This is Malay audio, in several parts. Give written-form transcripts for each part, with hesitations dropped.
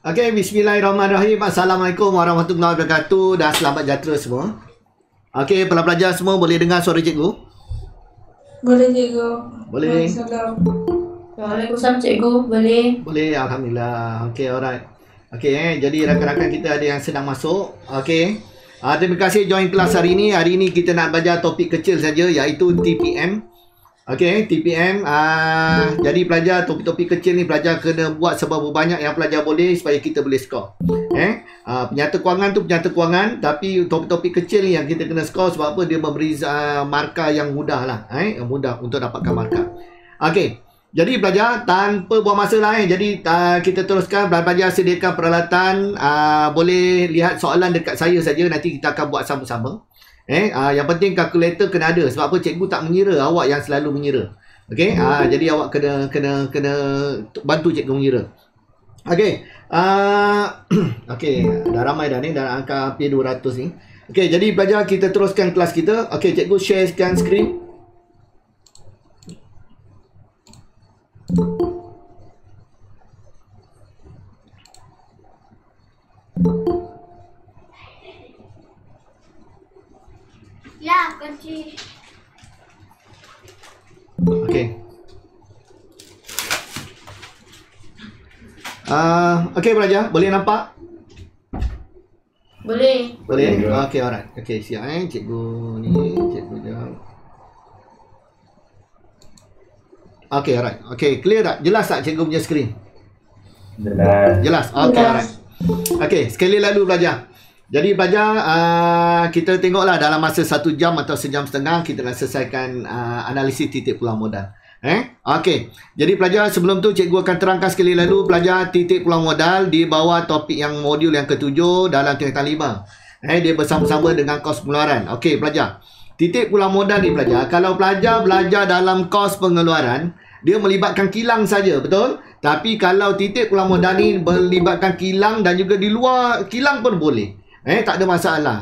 Okey, bismillahirrahmanirrahim. Assalamualaikum warahmatullahi wabarakatuh dan selamat sejahtera semua. Okey, pelajar semua boleh dengar suara cikgu? Boleh cikgu. Boleh. Waalaikumsalam cikgu. Boleh. Boleh, alhamdulillah. Okey, alright. Okey, jadi rakan-rakan kita ada yang sedang masuk. Okey. Terima kasih join kelas hari ini. Hari ini kita nak belajar topik kecil saja iaitu TPM. Okey, TPM. Jadi pelajar topik-topik kecil ni pelajar kena buat seberapa banyak yang pelajar boleh supaya kita boleh skor. Penyata kewangan tu penyata kewangan, tapi topik-topik kecil ni yang kita kena skor sebab apa? Dia memberi markah yang mudah lah. Yang mudah untuk dapatkan markah. Okey. Jadi pelajar tanpa buang masa lah. Jadi kita teruskan. Pelajar sediakan peralatan. Boleh lihat soalan dekat saya saja. Nanti kita akan buat sama-sama. Yang penting kalkulator kena ada. Sebab apa? Cikgu tak mengira awak yang selalu mengira. Okey. Jadi awak kena bantu cikgu mengira. Okey. Okey. Dah ramai dah ni. Dah angka hampir 200 ni. Okey. Jadi pelajar kita teruskan kelas kita. Okey. Cikgu sharekan skrin. Ya, kunci. Okey. Okey pelajar, boleh nampak? Boleh. Boleh? Okey, alright. Okey, siap cikgu ni, cikgu jawab. Okey, alright. Okey, clear tak? Jelas tak cikgu punya skrin? Jelas. Okey, alright. Okey, sekali lalu pelajar. Jadi pelajar, kita tengoklah dalam masa 1 jam atau sejam setengah kita nak selesaikan analisis titik pulang modal. Okey. Jadi pelajar, sebelum tu cikgu akan terangkan sekali lalu pelajar titik pulang modal di bawah topik yang modul yang ke-7 dalam tingkatan 5. Dia bersama-sama dengan kos pengeluaran. Okey pelajar. Titik pulang modal ni pelajar, kalau pelajar belajar dalam kos pengeluaran, dia melibatkan kilang saja, betul? Tapi kalau titik pulang modal ni melibatkan kilang dan juga di luar kilang pun boleh. Tak ada masalah.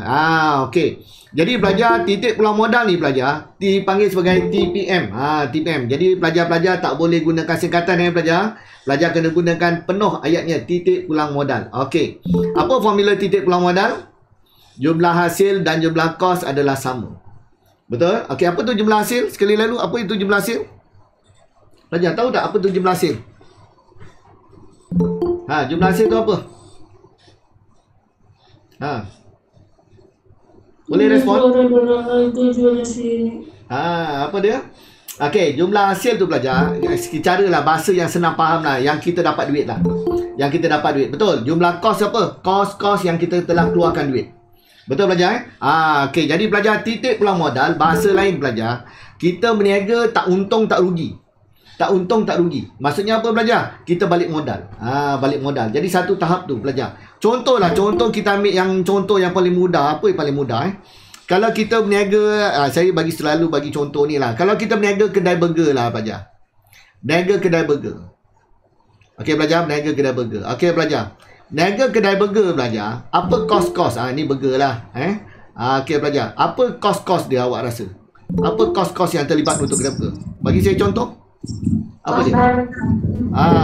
Okey. Jadi pelajar titik pulang modal ni pelajar dipanggil sebagai TPM. TPM. Jadi pelajar-pelajar tak boleh gunakan singkatan pelajar. Pelajar kena gunakan penuh ayatnya titik pulang modal. Okey. Apa formula titik pulang modal? Jumlah hasil dan jumlah kos adalah sama. Betul? Okey, apa tu jumlah hasil? Sekali lalu, apa itu jumlah hasil? Pelajar tahu tak apa tu jumlah hasil? Jumlah hasil tu apa? Boleh respon? Apa dia? Okey, jumlah hasil tu pelajar, cara lah bahasa yang senang faham lah, yang kita dapat duit lah. Yang kita dapat duit. Betul. Jumlah kos apa? Kos-kos yang kita telah keluarkan duit. Betul pelajar? Okey, jadi pelajar titik pulang modal, bahasa lain pelajar, kita berniaga tak untung tak rugi. Tak untung tak rugi. Maksudnya apa pelajar? Kita balik modal. Balik modal. Jadi satu tahap tu pelajar. Contohlah, contoh kita ambil yang contoh yang paling mudah. Apa yang paling mudah? Kalau kita berniaga, saya selalu bagi contoh ni lah. Kalau kita berniaga kedai burger lah pelajar. Berniaga kedai burger. Okey pelajar, berniaga kedai burger. Okey pelajar. Berniaga kedai burger pelajar. Apa kos-kos? Ni burger lah. Okey pelajar. Apa kos-kos dia awak rasa? Apa kos-kos yang terlibat untuk kedai burger? Bagi saya contoh. Apa dia?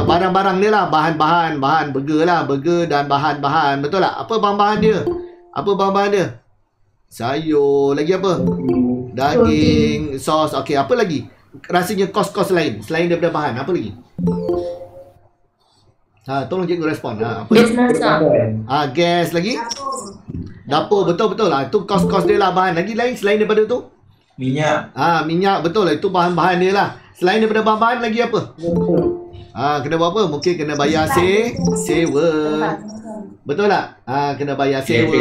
Barang-barang dia lah, bahan-bahan burger lah, burger dan bahan-bahan, betul tak? Apa bahan-bahan dia? Apa bahan-bahan dia? Sayur, lagi apa? Daging, sos, okey, apa lagi? Rasanya kos-kos lain selain daripada bahan, apa lagi? Tolong cikgu respon. Apa Gas masak. Gas lagi? Dapur, betul-betul lah. Itu kos-kos dia lah, bahan. Lagi lain selain daripada tu? Minyak. Minyak, betul lah. Itu bahan-bahan dia lah. Selain daripada bahan-bahan lagi apa? Kena buat apa? Mungkin kena bayar sewa. Betul tak? Kena bayar sewa,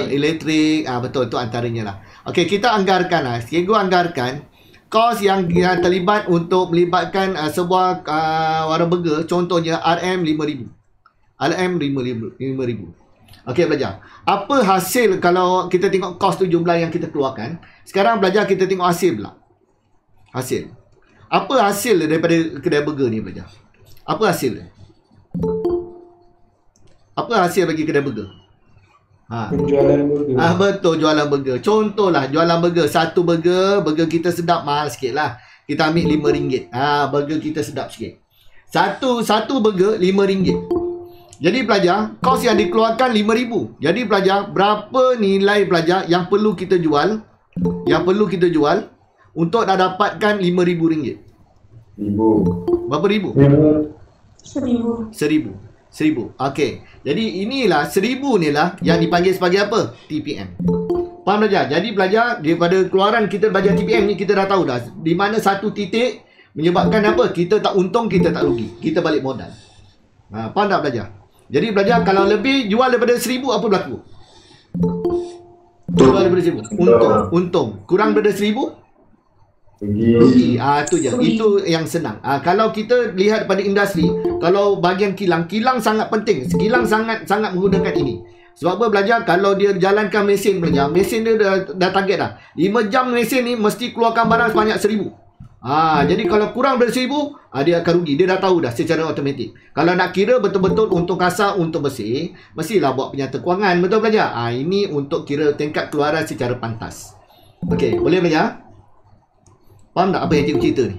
elektrik. Betul, tu antaranya lah. Okey, kita anggarkan lah. Cikgu anggarkan kos yang terlibat untuk melibatkan sebuah warung burger. Contohnya RM5,000. RM5,000. Okey belajar. Apa hasil kalau kita tengok kos tu jumlah yang kita keluarkan. Sekarang belajar kita tengok hasil pula. Hasil. Apa hasil daripada kedai burger ni belajar? Apa hasil dia? Apa hasil bagi kedai burger? Penjualan burger. Betul, jualan burger. Contohlah jualan burger. Satu burger kita sedap, mahal sikit lah. Kita ambil RM5. Burger kita sedap sikit. Satu burger RM5. Jadi pelajar, kos yang dikeluarkan 5,000. Jadi pelajar, berapa nilai pelajar yang perlu kita jual? Yang perlu kita jual untuk dah dapatkan RM5,000. Berapa ribu? 1,000. 1,000. Okey. Jadi inilah 1,000 ni lah yang dipanggil sebagai apa? TPM. Faham pelajar? Jadi pelajar, daripada keluaran kita belajar TPM ni, kita dah tahu dah di mana satu titik menyebabkan apa? Kita tak untung, kita tak rugi. Kita balik modal. Faham tak pelajar? Jadi pelajar, kalau lebih jual daripada 1,000, apa berlaku? Jual daripada 1,000, untung. Kurang daripada 1,000, rugi. Itu je. Itu yang senang. Kalau kita lihat pada industri, kalau bahagian kilang sangat penting. Kilang sangat menggunakan ini. Sebab apa belajar? Kalau dia jalankan mesin belajar, mesin dia dah target dah. 5 jam mesin ni mesti keluarkan barang sebanyak 1,000. Jadi kalau kurang dari 1,000, dia akan rugi. Dia dah tahu dah secara automatik. Kalau nak kira betul-betul untung kasar, untung bersih, mestilah buat penyata kewangan. Betul belajar? Ini untuk kira tingkat keluaran secara pantas. Okey, boleh belajar? Faham tak apa yang cikgu cerita ni?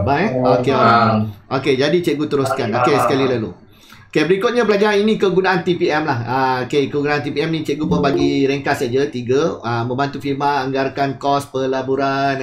Baik? Okey, jadi cikgu teruskan. Okey, sekali lalu. Okey, berikutnya belajar ini kegunaan TPM lah. Okey, kegunaan TPM ni cikgu pun bagi ringkas saja 3. Membantu firma anggarkan kos pelaburan.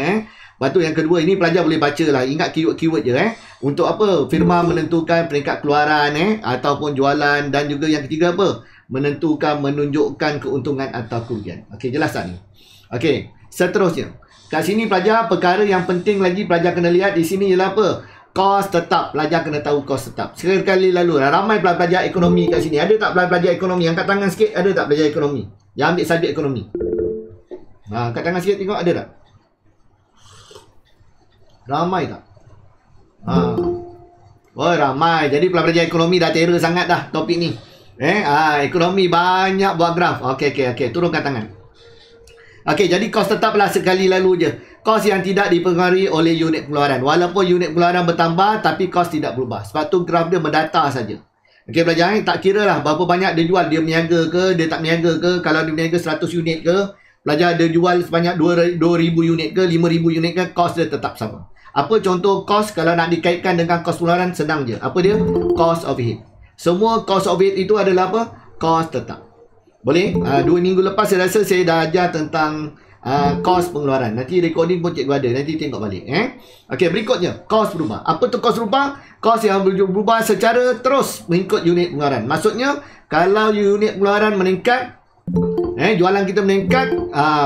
Lepas tu yang kedua, ini pelajar boleh baca lah. Ingat keyword-keyword je. Untuk apa? Firma menentukan peringkat keluaran ataupun jualan. Dan juga yang ketiga apa? Menunjukkan keuntungan atau kerugian. Okey, jelas tak ni? Okey, seterusnya. Kat sini pelajar, perkara yang penting lagi pelajar kena lihat di sini ialah apa? Kos tetap. Pelajar kena tahu kos tetap. Sekali lalu ramai pelajar ekonomi kat sini. Ada tak pelajar ekonomi? Angkat tangan sikit. Ada tak pelajar ekonomi yang ambil subjek ekonomi? Angkat tangan sikit tengok, ada tak? Ramai tak? Ramai. Jadi pelajar ekonomi dah terror sangat dah topik ni. Ekonomi banyak buat graf. Okey. Turunkan tangan. Okey, jadi kos tetaplah sekali lalu je. Kos yang tidak dipengaruhi oleh unit pengeluaran. Walaupun unit pengeluaran bertambah, tapi kos tidak berubah. Sebab tu graf dia mendata saja. Okey, pelajar tak kira lah berapa banyak dia jual. Dia meniaga ke, dia tak meniaga ke. Kalau dia meniaga 100 unit ke, pelajar dia jual sebanyak 2,000 unit ke, 5,000 unit ke, kos dia tetap sama. Apa contoh kos kalau nak dikaitkan dengan kos pengeluaran? Senang je. Apa dia? Cost overhead. Semua cost overhead itu adalah apa? Kos tetap. Boleh? 2 minggu lepas saya rasa saya dah ajar tentang kos pengeluaran. Nanti recording pun cikgu ada. Nanti tengok balik. Okey, berikutnya. Kos berubah. Apa tu kos berubah? Kos yang berubah secara terus mengikut unit pengeluaran. Maksudnya, kalau unit pengeluaran meningkat, jualan kita meningkat,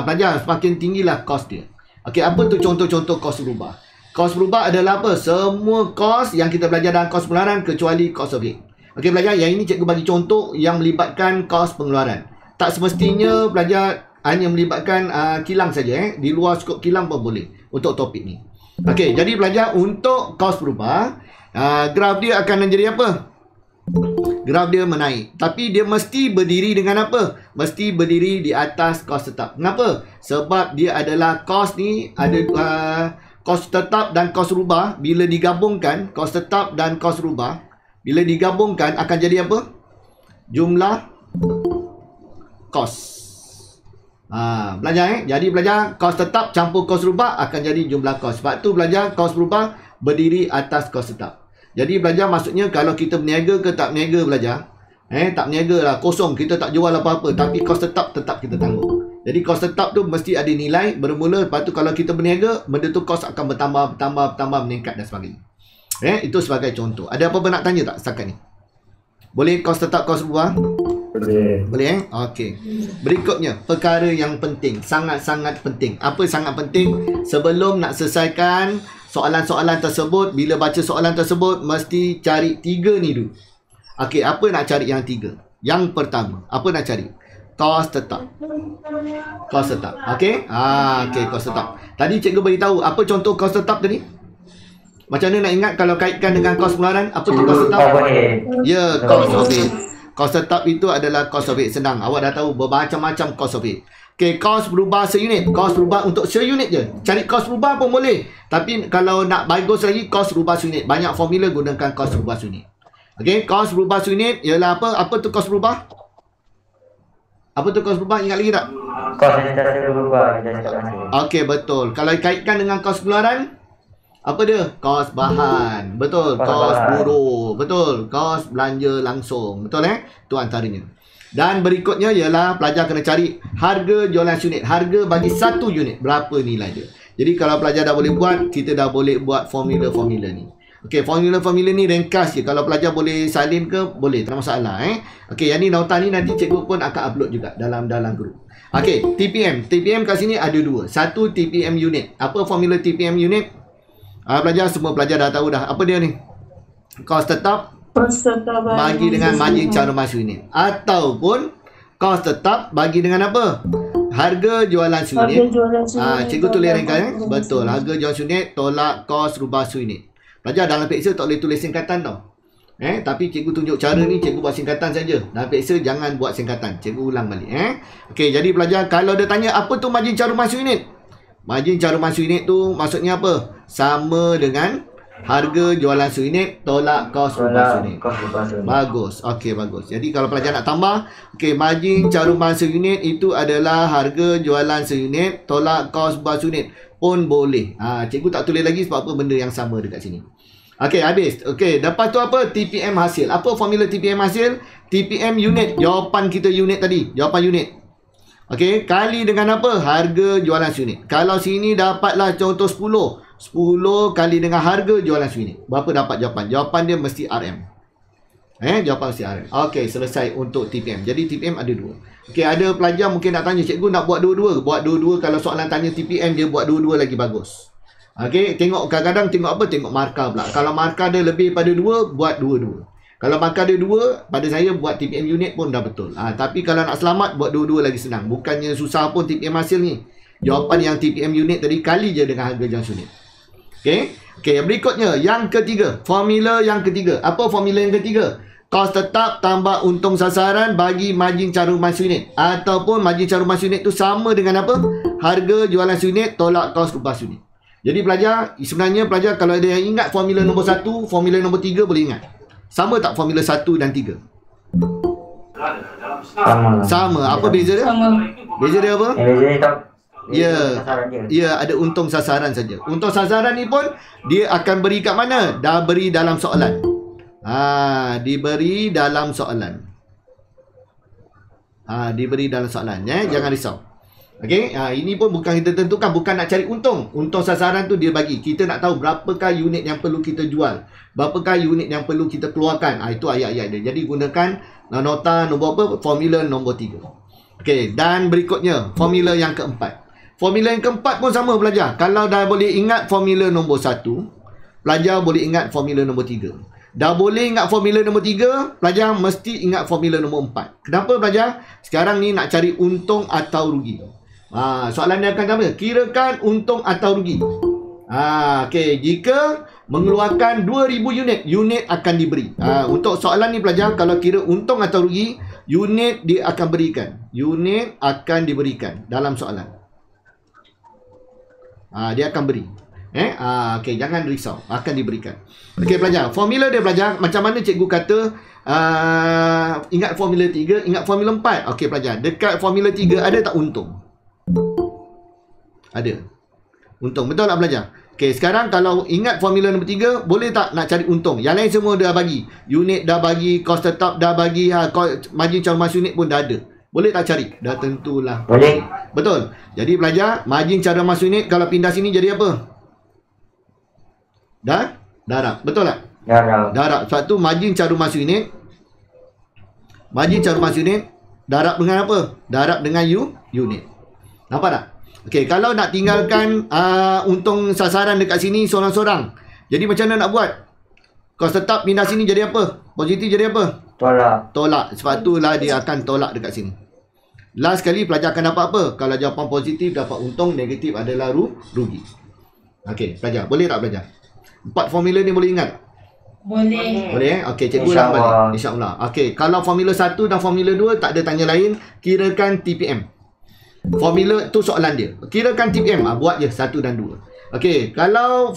pelajar semakin tinggilah kos dia. Okey, apa tu contoh-contoh kos berubah? Kos berubah adalah apa? Semua kos yang kita belajar dalam kos pengeluaran kecuali kos overhead. Okey pelajar, yang ini cikgu bagi contoh yang melibatkan kos pengeluaran. Tak semestinya pelajar hanya melibatkan kilang saja. Di luar skop kilang pun boleh untuk topik ni. Okey, jadi pelajar untuk kos berubah, graf dia akan menjadi apa? Graf dia menaik. Tapi dia mesti berdiri dengan apa? Mesti berdiri di atas kos tetap. Kenapa? Sebab dia adalah kos ni ada kos tetap dan kos rubah. Bila digabungkan, kos tetap dan kos rubah, bila digabungkan akan jadi apa? Jumlah kos. Belajar Jadi belajar kos tetap campur kos rubah akan jadi jumlah kos. Sebab tu belajar kos rubah berdiri atas kos tetap. Jadi belajar maksudnya kalau kita berniaga ke tak berniaga belajar. Tak berniaga lah, kosong, kita tak jual apa-apa, tapi kos tetap kita tanggung. Jadi kos tetap tu mesti ada nilai bermula. Lepas tu kalau kita berniaga, benda tu kos akan bertambah, meningkat dan sebagainya. Itu sebagai contoh. Ada apa-apa nak tanya tak setakat ni? Boleh kos tetap, kos berubah? Boleh Okey. Berikutnya, perkara yang penting, sangat-sangat penting. Apa sangat penting? Sebelum nak selesaikan soalan-soalan tersebut, bila baca soalan tersebut, mesti cari 3 ni dulu. Okey, apa nak cari yang 3? Yang pertama, apa nak cari? Kos tetap. Kos tetap. Okey? Okey, kos tetap. Tadi cikgu beritahu apa contoh kos tetap tadi? Macam mana nak ingat kalau kaitkan dengan kos pengeluaran? Apa tu kos tetap? Ya, kos overhead. Kos tetap itu adalah kos overhead. Senang. Awak dah tahu bermacam-macam kos overhead. Okey, kos berubah seunit. Kos berubah untuk seunit je. Cari kos berubah pun boleh. Tapi kalau nak bagus lagi, kos berubah seunit. Banyak formula gunakan kos berubah seunit. Okey, kos berubah seunit ialah apa? Apa tu kos berubah? Apa tu kos berubah? Ingat lagi tak? Kos yang berubah. Okey, betul. Kalau kaitkan dengan kos pengeluaran, Apa dia? Kos bahan. Betul. Kos buruh. Betul. Kos belanja langsung. Betul Tu antaranya. Dan berikutnya ialah pelajar kena cari harga jualan unit. Harga bagi satu unit. Berapa nilai dia. Jadi kalau pelajar dah boleh buat, kita dah boleh buat formula-formula ni. Okey, formula-formula ni ringkas je. Kalau pelajar boleh salin ke, boleh. Tak ada masalah. Okey, yang ni nautan ni nanti cikgu pun akan upload juga dalam grup. Okey, TPM. TPM kat sini ada dua. Satu TPM unit. Apa formula TPM unit? Pelajar, semua pelajar dah tahu dah. Apa dia ni? Kos tetap bagi dengan margin cara masuk unit. Ataupun kos tetap bagi dengan apa? Harga jualan unit. Cikgu tulis ringkas. Betul. Harga jualan unit tolak kos rubah unit. Pelajar dalam peksa tak boleh tulis singkatan tau. Tapi cikgu tunjuk cara ni, cikgu buat singkatan saja. Dalam peksa jangan buat singkatan. Cikgu ulang balik. Okey, jadi pelajar kalau dia tanya apa tu margin cara masuk unit? Margin cara masuk unit tu maksudnya apa? Sama dengan harga jualan unit tolak kos rubah unit. Bagus. Okey, bagus. Jadi kalau pelajar nak tambah, okey, margin cara masuk unit itu adalah harga jualan unit tolak kos rubah unit pun boleh. Cikgu tak tulis lagi sebab apa, benda yang sama dekat sini. Okey, habis. Okey, lepas tu apa? TPM hasil. Apa formula TPM hasil? TPM unit. Jawapan kita unit tadi. Jawapan unit. Okey, kali dengan apa? Harga jualan unit. Kalau sini dapatlah contoh 10. 10 kali dengan harga jualan unit. Berapa dapat jawapan? Jawapan dia mesti RM. Jawapan mesti RM. Okey, selesai untuk TPM. Jadi TPM ada dua. Okey, ada pelajar mungkin nak tanya, cikgu nak buat dua-dua. Buat dua-dua, kalau soalan tanya TPM, dia buat dua-dua lagi bagus. Okey, tengok kadang-kadang tengok apa? Tengok markah pula. Kalau markah dia lebih pada dua, buat dua-dua. Kalau markah dia dua, pada saya buat TPM unit pun dah betul. Tapi kalau nak selamat, buat dua-dua lagi senang. Bukannya susah pun TPM hasil ni. Jawapan yang TPM unit tadi kali je dengan harga jualan unit. Okey. Okey, berikutnya yang ketiga, formula yang ketiga. Apa formula yang ketiga? Kos tetap tambah untung sasaran bagi margin cara masuk unit. Ataupun margin cara masuk unit tu sama dengan apa? Harga jualan unit tolak kos rubah unit. Jadi pelajar, sebenarnya pelajar kalau ada yang ingat formula nombor 1, formula nombor 3 boleh ingat. Sama tak formula 1 dan 3? Sama. Apa beza dia? Beza dia apa? Ya, ada untung sasaran saja. Untung sasaran ni pun dia akan beri kat mana? Dah beri dalam soalan. Diberi dalam soalan. Diberi dalam soalan. Jangan risau. Okey, ini pun bukan kita tentukan, bukan nak cari untung. Untung sasaran tu dia bagi. Kita nak tahu berapakah unit yang perlu kita jual. Berapakah unit yang perlu kita keluarkan. Itu ayat-ayat dia. Jadi gunakan nota nombor apa? Formula nombor 3. Okey, dan berikutnya formula yang keempat. Formula yang keempat pun sama pelajar. Kalau dah boleh ingat formula nombor 1, pelajar boleh ingat formula nombor 3. Dah boleh ingat formula nombor 3, pelajar mesti ingat formula nombor 4. Kenapa pelajar? Sekarang ni nak cari untung atau rugi. Soalan dia akan sama. Kirakan untung atau rugi. Okey, jika mengeluarkan 2000 unit akan diberi. Untuk soalan ni pelajar, kalau kira untung atau rugi, unit dia akan berikan. Unit akan diberikan dalam soalan. Dia akan beri. Okey, jangan risau, akan diberikan. Okey pelajar, formula dia pelajar, macam mana cikgu kata ingat formula 3, ingat formula 4. Okey pelajar, dekat formula 3 ada tak untung? Ada. Untung, betul tak pelajar? Okey, sekarang kalau ingat formula nombor 3, boleh tak nak cari untung? Yang lain semua dah bagi. Unit dah bagi, kos tetap dah bagi, margin cara masuk unit pun dah ada. Boleh tak cari? Dah tentulah. Boleh. Betul. Jadi pelajar, margin cara masuk unit kalau pindah sini jadi apa? Darab. Betul tak? Darab. Sebab tu margin cara masuk unit. Margin cara masuk unit darab dengan apa? Darab dengan unit. Nampak tak? Okey, kalau nak tinggalkan untung sasaran dekat sini seorang-seorang. Jadi macam mana nak buat? Kos tetap pindah sini jadi apa? Positif jadi apa? Tolak. Sebab itulah dia akan tolak dekat sini. Last kali pelajar akan dapat apa? Kalau jawapan positif dapat untung, negatif adalah rugi. Okey, pelajar. Boleh tak pelajar? 4 formula ni boleh ingat? Boleh. Okey, cikgu ulang balik. InsyaAllah. Okey, kalau formula 1 dan formula 2 tak ada tanya lain, kirakan TPM. Formula tu soalan dia. Kirakan TPM. Buat je 1 dan 2. Okey, kalau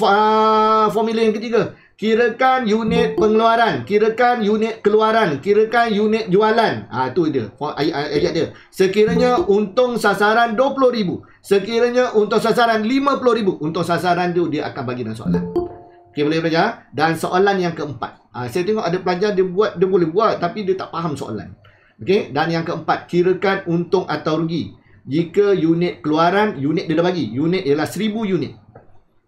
formula yang ketiga, Kirakan unit pengeluaran, kirakan unit keluaran, kirakan unit jualan. Tu dia ayat dia. Sekiranya untung sasaran 20,000, sekiranya untung sasaran 50,000, untung sasaran tu dia akan bagi dalam soalan. Okey, boleh belajar. Dan soalan yang keempat, saya tengok ada pelajar dia boleh buat tapi dia tak faham soalan. Okey, dan yang keempat, kirakan untung atau rugi. Jika unit keluaran, unit dia dah bagi. Unit ialah 1000 unit.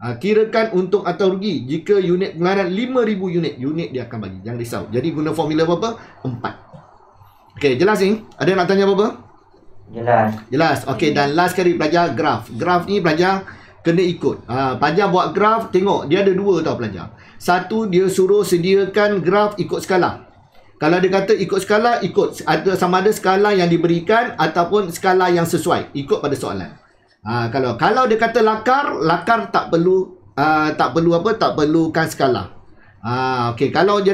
Kirakan untung atau rugi jika unit pengeluaran 5,000 unit. Unit dia akan bagi. Jangan risau. Jadi guna formula berapa? 4. Okey, jelas ni? Ada nak tanya apa-apa? Jelas. Okey, dan last kali belajar graf. Graf ni belajar kena ikut. Pelajar buat graf, tengok. Dia ada dua tau pelajar. Satu, dia suruh sediakan graf ikut skala. Kalau dia kata ikut skala, ikut. Sama ada skala yang diberikan ataupun skala yang sesuai. Ikut pada soalan. Kalau dia kata lakar tak perlukan skala. Okey, kalau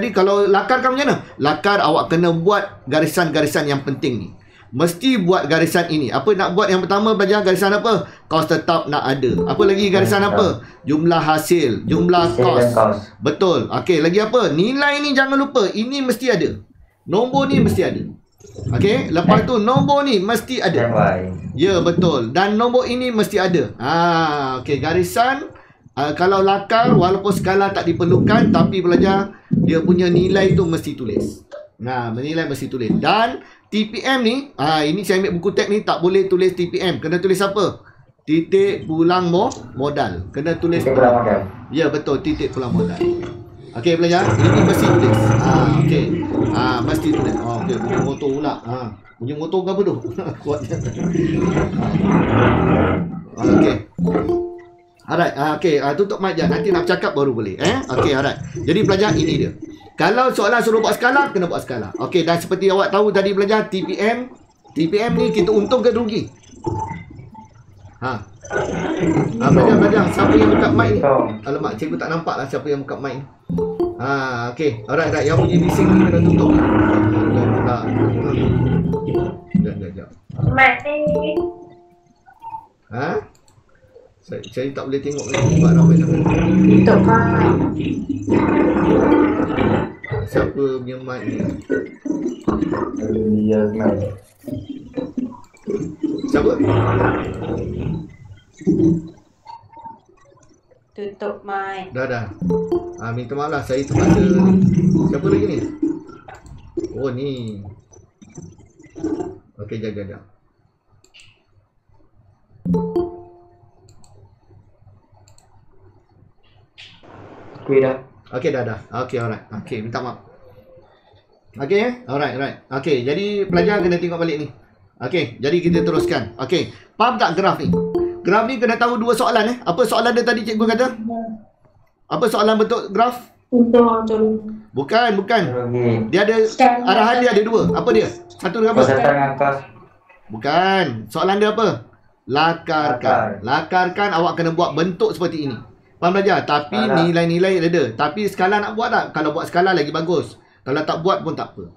lakar kan macam mana? Lakar awak kena buat garisan-garisan yang penting ni. Mesti buat garisan ini. Apa nak buat yang pertama belajar garisan apa? Kos tetap nak ada. Apa lagi garisan apa? Jumlah hasil, jumlah kos. Betul. Okey, lagi apa? Nilai ni jangan lupa. Ini mesti ada. Nombor ni mesti ada. Okey, lepas tu nombor ni mesti ada. Ya, betul. Dan nombor ini mesti ada. Okey, garisan kalau lakar walaupun skala tak diperlukan tapi belajar dia punya nilai tu mesti tulis. Nilai mesti tulis. Dan TPM ni, ini saya ambil buku teks ni tak boleh tulis TPM. Kena tulis apa? Titik pulang modal. Kena tulis titik pulang modal. Ya, betul, titik pulang modal. Okey, belajar. Ini mesti tulis. Okey. Mesti tulis. Okey, bunyi motor pula. Bunyi motor ke apa tu? Kuat je. Okey. Alright. Okey, tutup mic je. Nanti nak bercakap baru boleh. Okey, alright. Jadi belajar ini dia. Kalau soalan suruh buat skala, kena buat skala. Okey, dan seperti awak tahu tadi belajar TPM. TPM ni kita untung ke rugi? Belajar. Siapa yang buka mic ni? Alamak, cikgu tak nampak lah siapa yang buka mic ni. Okey. Alright. Yang bunyi bising ni kena tutup. Sekejap. Mic ni. Saya tak boleh tengok lagi. Sebab ramai sangat. Tutup mic. Siapa punya mic ni? Siapa? Tutup mic. Dah. Minta maaf lah, saya terpaksa. Siapa lagi ni? Oh, ni. Okey, jaga. Okey, dah. Okey, alright. Okey, minta maaf. Okey, alright. Okey, jadi pelajar kena tengok balik ni. Okey, jadi kita teruskan. Okey, faham tak graf ni? Graf ni kena tahu dua soalan. Apa soalan dia tadi cikgu kata? Apa soalan bentuk graf? Bukan. Dia ada arahan dia ada dua. Apa dia? Satu dengan apa? Bukan. Soalan dia apa? Lakarkan awak kena buat bentuk seperti ini. Faham belajar? Tapi nilai-nilai ada. Tapi skala nak buat tak? Kalau buat skala lagi bagus. Kalau tak buat pun tak apa.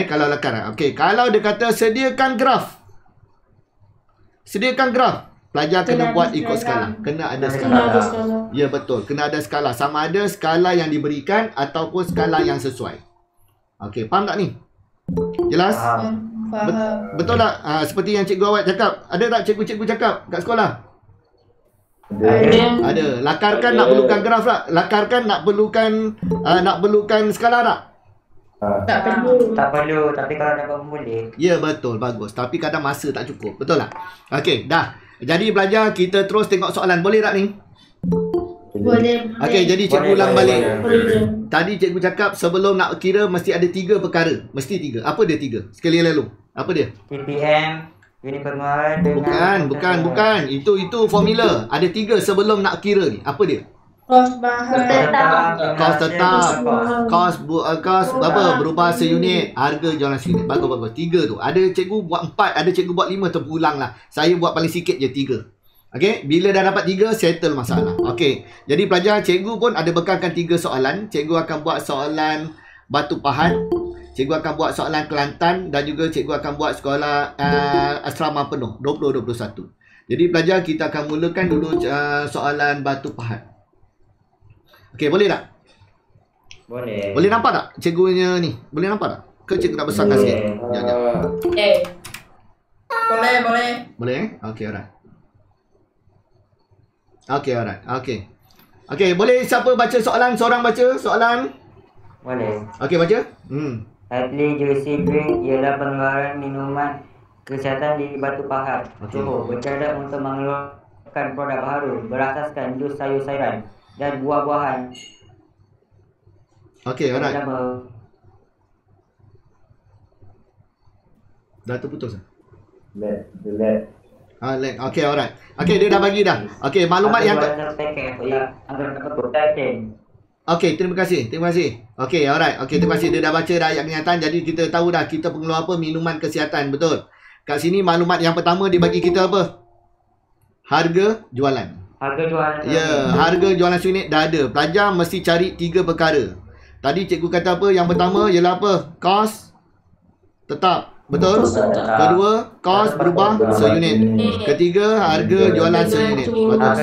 Kalau lakar. Okey, kalau dia kata sediakan graf. Pelajar kena buat ikut skala. Kena ada skala. Ya, betul. Kena ada skala. Sama ada skala yang diberikan ataupun skala yang sesuai. Okey, faham tak ni? Jelas? Betul tak? Seperti yang cikgu awak cakap. Ada tak cikgu-cikgu cakap kat sekolah? Ada. Lakarkan nak perlukan graf tak? Lakarkan nak perlukan skala tak? Tak perlu. Tapi kalau dapat boleh. Ya, betul. Bagus. Tapi kadang masa tak cukup. Betul tak? Okey, dah. Jadi belajar kita terus tengok soalan. Boleh tak ni? Boleh. Okey, jadi cikgu ulang balik. Tadi cikgu cakap sebelum nak kira mesti ada 3 perkara. Mesti 3. Apa dia 3? Sekali lalu. Apa dia? TPM, unit pengeluaran dengan... Bukan. Itu formula. Ada 3 sebelum nak kira ni. Apa dia? Kos bahan. Kos tetap. Kos apa? Berubah seunit. Harga jualan seunit. Bagus. 3 tu. Ada cikgu buat 4, ada cikgu buat 5, terpulang lah. Saya buat paling sikit je 3. Okey, bila dah dapat 3, settle masalah. Okey. Jadi pelajar, cikgu pun ada bekalkan 3 soalan. Cikgu akan buat soalan Batu Pahat. Cikgu akan buat soalan Kelantan dan juga cikgu akan buat sekolah asrama penuh 2021. Jadi pelajar, kita akan mulakan dulu soalan Batu Pahat. Okey, boleh tak? Boleh. Boleh nampak tak cikgunya ni? Boleh nampak tak? Ke cikgu nak besarkan sikit? Sekejap. Boleh. Boleh Okey, alright. Okey, alright. Okey, boleh siapa baca soalan? Seorang baca soalan? Boleh. Okey, baca. Atli juicy drink ialah pengeluaran minuman kesihatan di Batu Pahat. Johor bercadang untuk mengeluarkan produk baru berasaskan jus sayur-sayuran dan buah-buahan. Okey, alright. Dah terputus. Let. Okey, alright. Okey, dia dah bagi dah. Okey, maklumat yang Okey, terima kasih. Okey, alright. Okey, terima kasih. Dia dah baca dah ayat kenyataan. Jadi kita tahu dah kita perlu apa? Minuman kesihatan, betul. Kat sini maklumat yang pertama dia bagi kita apa? Harga jualan. Ya, harga jualan unit dah ada. Pelajar mesti cari 3 perkara. Tadi cikgu kata apa? Yang pertama ialah apa? Kos tetap. Betul? Kedua, kos berubah seunit. Ketiga, harga jualan seunit. Bagus.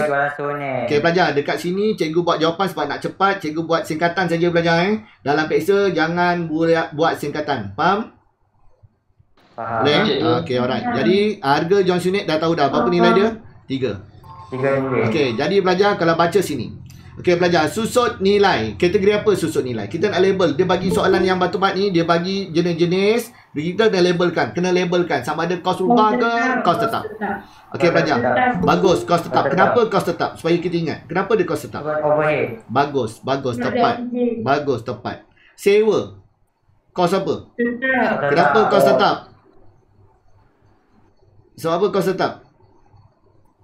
Okey, pelajar, dekat sini cikgu buat jawapan sebab nak cepat. Cikgu buat singkatan saja pelajar. Dalam peksa jangan buat singkatan. Faham? Boleh? Okey, alright. Jadi, harga jualan seunit dah tahu dah. Berapa nilai dia? 3. Okey, jadi pelajar kalau baca sini. Okey, pelajar, susut nilai. Kategori apa susut nilai? Kita nak label. Dia bagi soalan yang batu-bat ni, dia bagi jenis-jenis. Kita dah labelkan. Kena labelkan. Sama ada kos rubah ke kos tetap. Okey, pelajar. Bagus, kos tetap. Kenapa kos tetap? Supaya kita ingat. Kenapa dia kos tetap? Bagus, tepat. Bagus, tepat. Sewa. Kos apa? Kenapa kos tetap? Sebab apa kos tetap?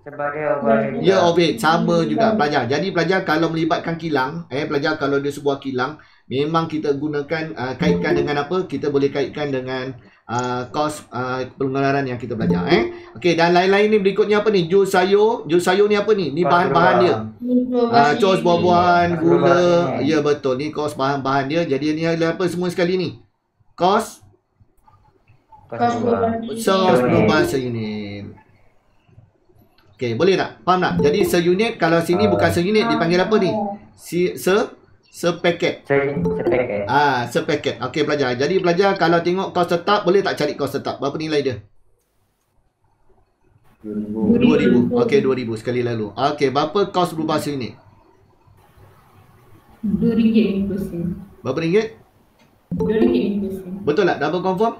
Sebagai overhead. Ya, overhead. Sama juga pelajar. Jadi pelajar kalau melibatkan kilang, pelajar kalau dia sebuah kilang, memang kita gunakan kaitkan dengan apa? Kita boleh kaitkan dengan kos pengeluaran yang kita belajar. Okey, dan lain-lain ni berikutnya apa ni? Jus sayur. Jus sayur ni apa ni? Ni bahan-bahan dia. Cos buah-buahan, gula. Ya, betul. Ni kos bahan-bahan dia. Jadi ni adalah apa semua sekali ni? Kos berubah seunit. Okey, boleh tak? Faham tak? Jadi seunit, kalau sini bukan seunit, dipanggil apa ni? Sepaket. Sepaket. Okey, pelajar. Jadi pelajar kalau tengok kos tetap, boleh tak cari kos tetap? Berapa nilai dia? 2,000. Okey, 2,000 sekali lalu. Okey, berapa kos berubah seunit? RM2.50. Berapa ringgit? RM2.50. Betul tak? Double confirm?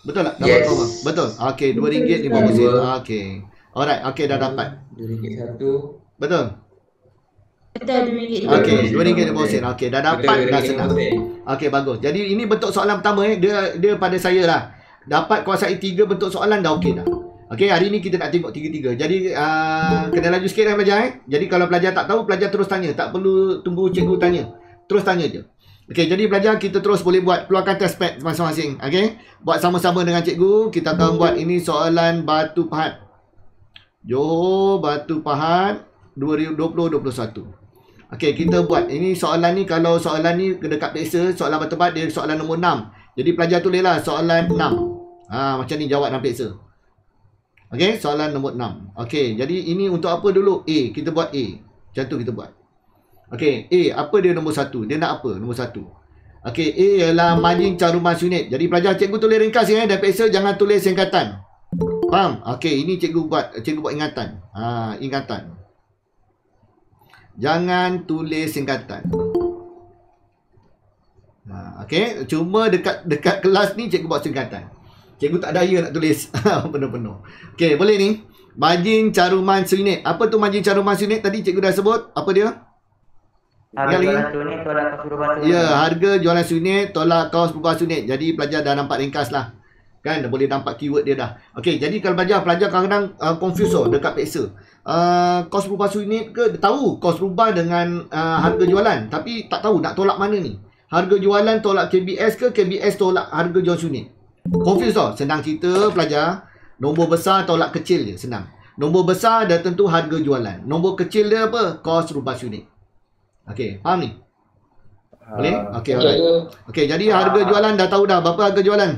Betul tak? Double confirm. Betul. Okey, RM2.50. Okey. Alright, okey dah dapat. RM2 Betul. Betul, RM2.50. Okey, RM2.50. Okey, dah dapat, dah senang. Okey, bagus. Jadi ini bentuk soalan pertama dia pada saya lah. Dapat kuasai 3 bentuk soalan dah okey dah. Okey, hari ni kita nak tengok 3-3. Jadi kena laju sikit kan pelajar Jadi kalau pelajar tak tahu, pelajar terus tanya. Tak perlu tunggu cikgu tanya. Terus tanya je. Okey, jadi pelajar kita terus boleh buat keluarkan test pad masing-masing. Okey, buat sama-sama dengan cikgu. Kita akan buat ini soalan Batu Pahat. Johor Batu Pahat 2020-21. Okey, kita buat ini soalan ni. Kalau soalan ni dekat peksa, soalan Batu Pahat dia soalan nombor 6. Jadi pelajar tulislah soalan 6. Macam ni jawab dalam peksa. Okey, soalan nombor 6. Okey, jadi ini untuk apa dulu? A, kita buat A. Macam tu kita buat. Okey, A, apa dia nombor 1? Dia nak apa nombor 1? Okey, A ialah margin caruman unit. Jadi pelajar cikgu tulis ringkas ya, dan peksa jangan tulis singkatan. Faham? Okey, ini cikgu buat ingatan. Ingatan. Jangan tulis singkatan. Okey, cuma dekat kelas ni cikgu buat singkatan. Cikgu tak daya nak tulis penuh-penuh. Okey, boleh ni. Margin caruman unit. Apa tu margin caruman unit? Tadi cikgu dah sebut. Apa dia? Harga jualan unit tolak kos berubah unit. Ya, harga jualan unit tolak kos berubah unit. Jadi pelajar dah nampak ringkas lah. Kan, dah boleh nampak keyword dia dah. Okey, jadi kalau pelajar kadang-kadang confuse dekat peksa. Kos berubah unit ke? Tahu kos berubah dengan harga jualan. Tapi tak tahu nak tolak mana ni. Harga jualan tolak KBS ke? KBS tolak harga jual unit. Confuse tau. Senang cerita pelajar. Nombor besar tolak kecil je. Senang. Nombor besar dah tentu harga jualan. Nombor kecil dia apa? Kos berubah unit. Okey, faham ni? Boleh? Okey, alright. Okey, jadi harga jualan dah tahu dah. Berapa harga jualan?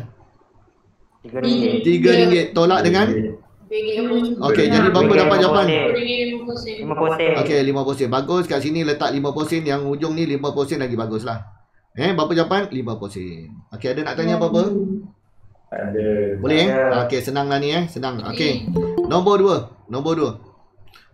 RM3. RM3. Tolak dengan? Okey, jadi berapa dapat jawapan? 50 sen. Okey, 50 sen. Bagus, kat sini letak 50 sen, yang hujung ni 50 sen lagi baguslah. Berapa jawapan? 50 sen. Okey, ada nak tanya apa-apa? Ada. Boleh? Okey, senanglah ni senang. Okey. Nombor 2.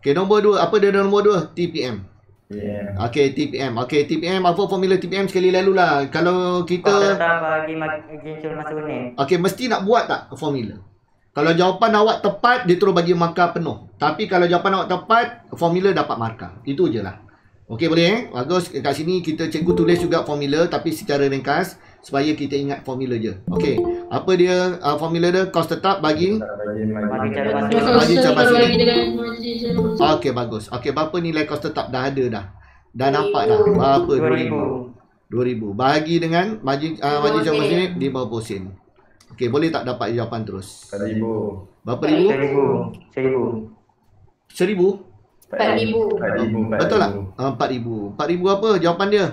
Okey, nombor 2. Apa dia nombor 2? TPM. Yeah. Okey, TPM. Okey, TPM. Apa formula TPM sekali lalu lah. Kalau Kos kita... tetap bagi margin masa unit. Okey, mesti nak buat tak formula? Kalau jawapan awak tepat, dia terus bagi markah penuh. Tapi kalau jawapan awak tepat, formula dapat markah. Itu je lah. Okey, boleh Bagus. Kat sini kita cikgu tulis juga formula tapi secara ringkas supaya kita ingat formula je. Okey. Apa dia formula dia? Kos tetap bagi Margin cara masa Margin cara masa unit. dengan margin cara masa. Okey, bagus. Okey, berapa nilai kos tetap? Dah ada dah. Dah nampak dah. Berapa? 2000. 2000. Bahagi dengan margin cara masa unit 50 sen. Okey, boleh tak dapat jawapan terus? 4,000. Berapa ribu? 1000. 1000? 4,000. Betul tak? 4000. 4000 apa jawapan dia?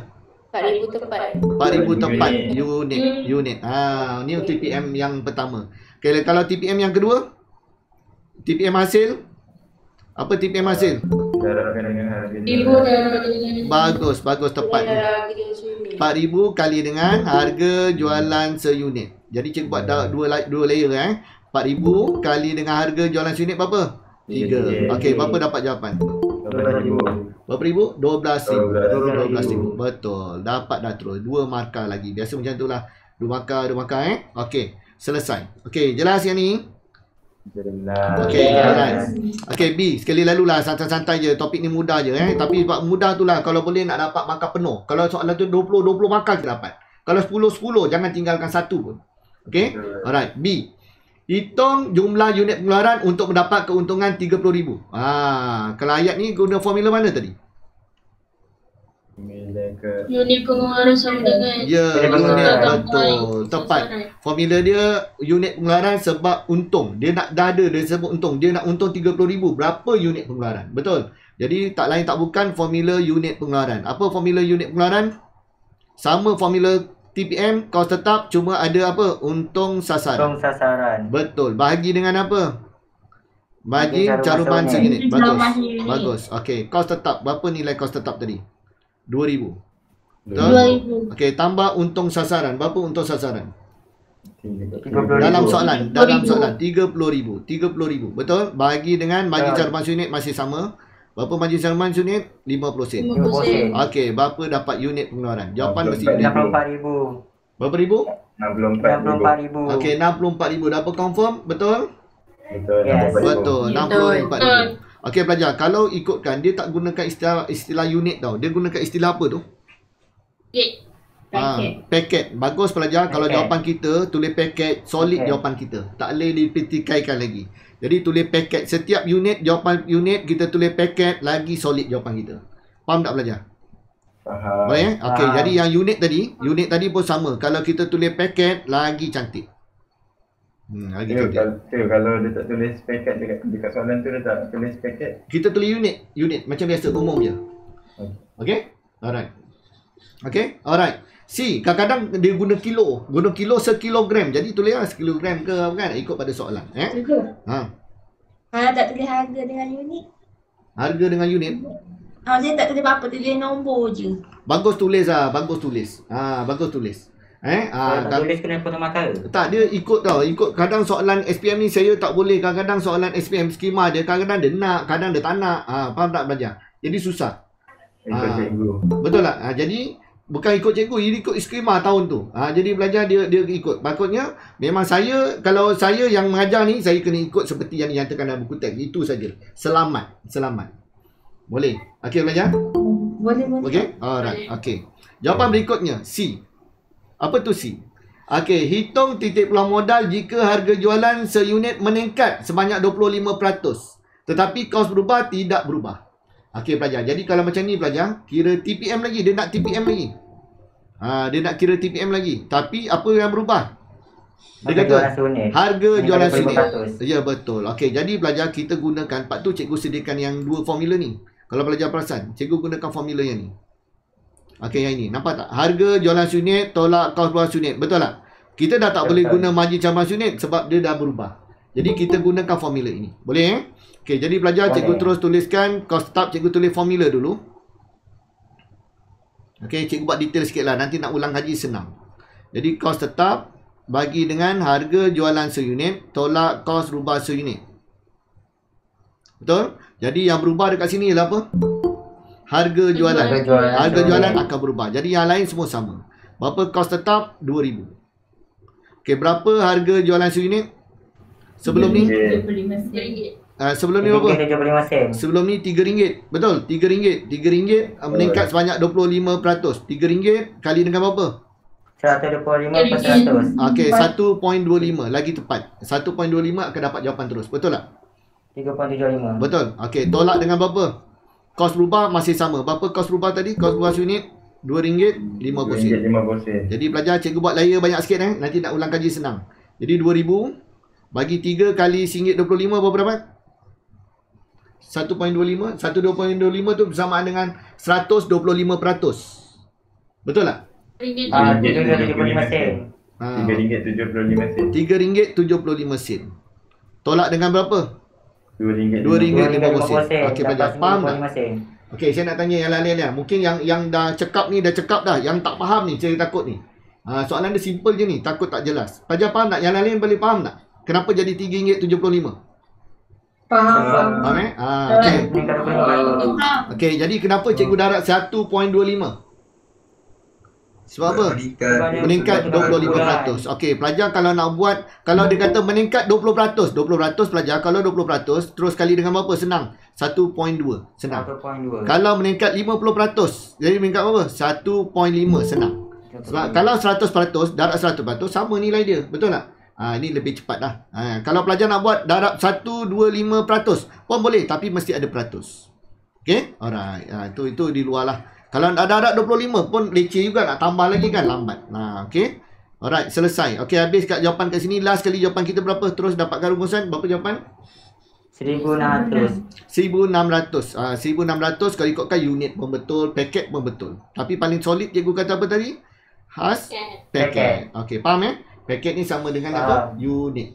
4,000 tepat. 4000 tepat unit. Ni TPM yang pertama. Okay, kalau TPM yang kedua? TPM hasil? Apa TPM hasil? Darabkan dengan harga Ibu dah dengan Bagus tepat. 4,000 kali dengan harga jualan seunit. Jadi cikgu buat dua layer 4,000 kali dengan harga jualan seunit berapa? 3. Okey, berapa dapat jawapan? 12,000. Berapa ribu? 12,000. 12,000. 12,000. Betul. Dapat dah terus. 2 markah lagi. Biasa macam tu lah. 2 markah. Okey. Selesai. Okey. Jelas yang ni? Okey. Jelas. Okey, B. Sekali lalu lah. Santai-santai je. Topik ni mudah je. Tapi sebab mudah tu lah. Kalau boleh nak dapat markah penuh. Kalau soalan tu 20 markah kita dapat. Kalau 10, jangan tinggalkan satu pun. Okey. Alright. B. Hitung jumlah unit pengeluaran untuk mendapat keuntungan 30,000. Kalau ayat ni guna formula mana tadi? unit pengeluaran sama dengan Ya, Unit unit pengeluaran. betul. Tepat. Formula dia unit pengeluaran sebab untung. Dia nak dah ada dia sebut untung. Dia nak untung 30,000. Berapa unit pengeluaran? Betul. Jadi tak lain tak bukan formula unit pengeluaran. Apa formula unit pengeluaran? Sama formula TPM, kos tetap, cuma ada apa? Untung sasaran. Betul. Bahagi dengan apa? Margin caruman seunit. Bagus. Okey. Kos tetap. Berapa nilai kos tetap tadi? 2,000. Betul? 2,000. Okey. Tambah untung sasaran. Berapa untung sasaran? 30,000. Dalam soalan. 30,000. 30,000. Betul? Bahagi dengan margin caruman seunit masih sama. Berapa margin caruman seunit? 50 sen. 50 sen. Okey. Berapa dapat unit pengeluaran? Jawapan mesti unit. 64,000. Berapa ribu? 64,000. 64,000. Okey, 64,000. Dapat confirm? Betul? Betul. Yes. Betul. 64,000. Betul. Okey pelajar, kalau ikutkan dia tak gunakan istilah unit tau. Dia gunakan istilah apa tu? Okay. Paket. Bagus pelajar. Kalau Paket. jawapan kita tulis paket, solid Paket. jawapan kita. Tak boleh dipetikaikan lagi. Jadi tulis paket. Setiap unit, jawapan unit kita tulis paket lagi solid jawapan kita. Faham tak pelajar? Faham. Boleh? Okey, Faham. jadi yang unit tadi pun sama. Kalau kita tulis paket lagi cantik. Lagi cantik. Kalau dia tak tulis paket dekat soalan tu, dia tak tulis paket. Kita tulis unit macam biasa umum je. Okey? Alright. Okey? Alright. C, kadang-kadang dia guna kilo sekilogram. Jadi tulislah sekilogram ke apa kan, ikut pada soalan, Cikgu, kalau tak tulis harga dengan unit, Harga dengan unit. saya tak tulis apa-apa, tulis nombor je. Bagus tulis. Bagus tulis. Kalau tulis kena potong markah. Tak, dia ikut tau. Ikut kadang soalan SPM ni saya tak boleh. Kadang-kadang soalan SPM skema dia kadang-kadang dia nak, kadang dia tak nak. Faham tak belajar? Jadi susah. Ikut cikgu. Betul tak? Jadi bukan ikut cikgu, dia ikut skema tahun tu. Jadi belajar dia ikut. Patutnya memang kalau saya yang mengajar ni, saya kena ikut seperti yang dinyatakan dalam buku teks. Itu saja. Selamat. Boleh? Okey belajar? Boleh. Okey? Alright. Okey. Jawapan berikutnya C. Apa tu C? Okey, hitung titik peluang modal jika harga jualan seunit meningkat sebanyak 25%. Tetapi kos berubah tidak berubah. Okey pelajar. Jadi kalau macam ni pelajar, kira TPM lagi. Dia nak TPM lagi. Dia nak kira TPM lagi. Tapi apa yang berubah? Dia kata harga jualan seunit. Ya betul. Okey, jadi pelajar kita gunakan, part tu cikgu sediakan yang dua formula ni. Kalau pelajar perasan, cikgu gunakan formula yang ni. Okey, yang ini. Nampak tak? Harga jualan unit tolak kos jualan unit. Betul tak? Kita dah tak boleh guna margin campur unit sebab dia dah berubah. Jadi kita gunakan formula ini. Boleh Okey, jadi pelajar cikgu terus tuliskan kos tetap, cikgu tulis formula dulu. Okey, cikgu buat detail sikit lah. Nanti nak ulang kaji senang. Jadi kos tetap bagi dengan harga jualan seunit tolak kos rubah seunit. Betul? Jadi yang berubah dekat sini ialah apa? Harga jualan. Harga jualan akan berubah. Jadi yang lain semua sama. Berapa kos tetap? 2,000. Okey, berapa harga jualan seunit? Sebelum ni? 25 sen. Sebelum ni berapa? 75 sen. Sebelum ni RM3. Betul? RM3. RM3 meningkat sebanyak 25%. RM3 kali dengan berapa? 125%. Okey, 1.25. Lagi tepat. 1.25 akan dapat jawapan terus. Betul tak? 3.75. Betul. Okey, tolak dengan berapa? Kos berubah masih sama. Berapa kos berubah tadi? Kos berubah unit RM2.50 sen. RM2.50. Jadi pelajar cikgu buat layer banyak sikit nanti nak ulang kaji senang. Jadi 2,000 bagi 3 kali RM1.25 berapa dapat? 1.25. 1.25 tu bersamaan dengan 125%. Betul tak? RM3.75 sen. RM3.75 sen. RM3.75. Tolak dengan berapa? RM2.50. RM2.50. Okey pelajar, faham tak? Okey, saya nak tanya yang lain lah. Mungkin yang dah cekap ni dah cekap dah. Yang tak faham ni, saya takut ni. Soalan dia simple je ni, takut tak jelas. Pelajar faham tak? Yang lain boleh faham tak? Kenapa jadi RM3.75? Faham. Faham okey. Okey, jadi kenapa cikgu darab 1.25? Sebab apa? Meningkat 25%. Okey, pelajar kalau nak buat, kalau dia kata meningkat 20%, 20% pelajar, kalau 20% terus kali dengan berapa? Senang. 1.2. Senang. 1.2. Kalau meningkat 50%, jadi meningkat berapa? 1.5. Senang. Sebab kalau 100%, darab 100% sama nilai dia. Betul tak? Ini lebih cepat dah. Kalau pelajar nak buat darab 125% pun boleh, tapi mesti ada peratus. Okey? Alright. Itu di luar lah. Kalau nak darab 25 pun leceh juga, nak tambah lagi kan lambat. Okey. Alright, selesai. Okey, habis kat jawapan kat sini. Last kali jawapan kita berapa? Terus dapatkan rumusan. Berapa jawapan? 1,600. 1,600. 1,600 kalau ikutkan unit pun betul, paket pun betul. Tapi paling solid cikgu kata apa tadi? Paket. Okey, faham paket ni sama dengan apa? Unit.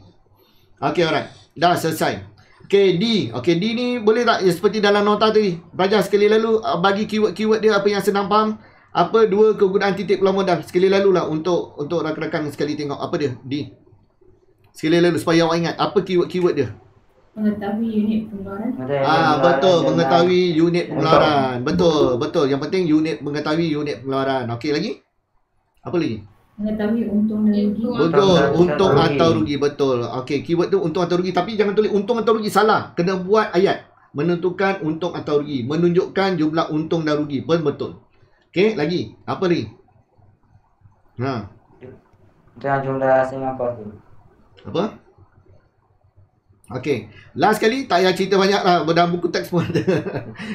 Okey, alright. Dah selesai. Okey, D. Okey, D ni boleh tak seperti dalam nota tadi? Belajar sekali lalu bagi keyword-keyword dia apa yang senang faham. Apa dua kegunaan titik pulau modal. Sekali lalu lah untuk rakan-rakan sekali tengok apa dia. D. Sekali lalu supaya awak ingat apa keyword-keyword dia. Mengetahui unit pengeluaran. Betul, mengetahui unit pengeluaran. Betul. Yang penting mengetahui unit pengeluaran. Okey, lagi? Apa lagi? Mengetahui untung dan rugi. Betul, untung atau rugi. Betul. Okey, keyword tu untung atau rugi. Tapi jangan tulis untung atau rugi, salah. Kena buat ayat. Menentukan untung atau rugi. Menunjukkan jumlah untung dan rugi. Betul. Okey, lagi. Apa lagi? Dan jumlah Singapura tu. Apa? Okey. Last kali, tak payah cerita banyak lah. Dalam buku teks pun ada.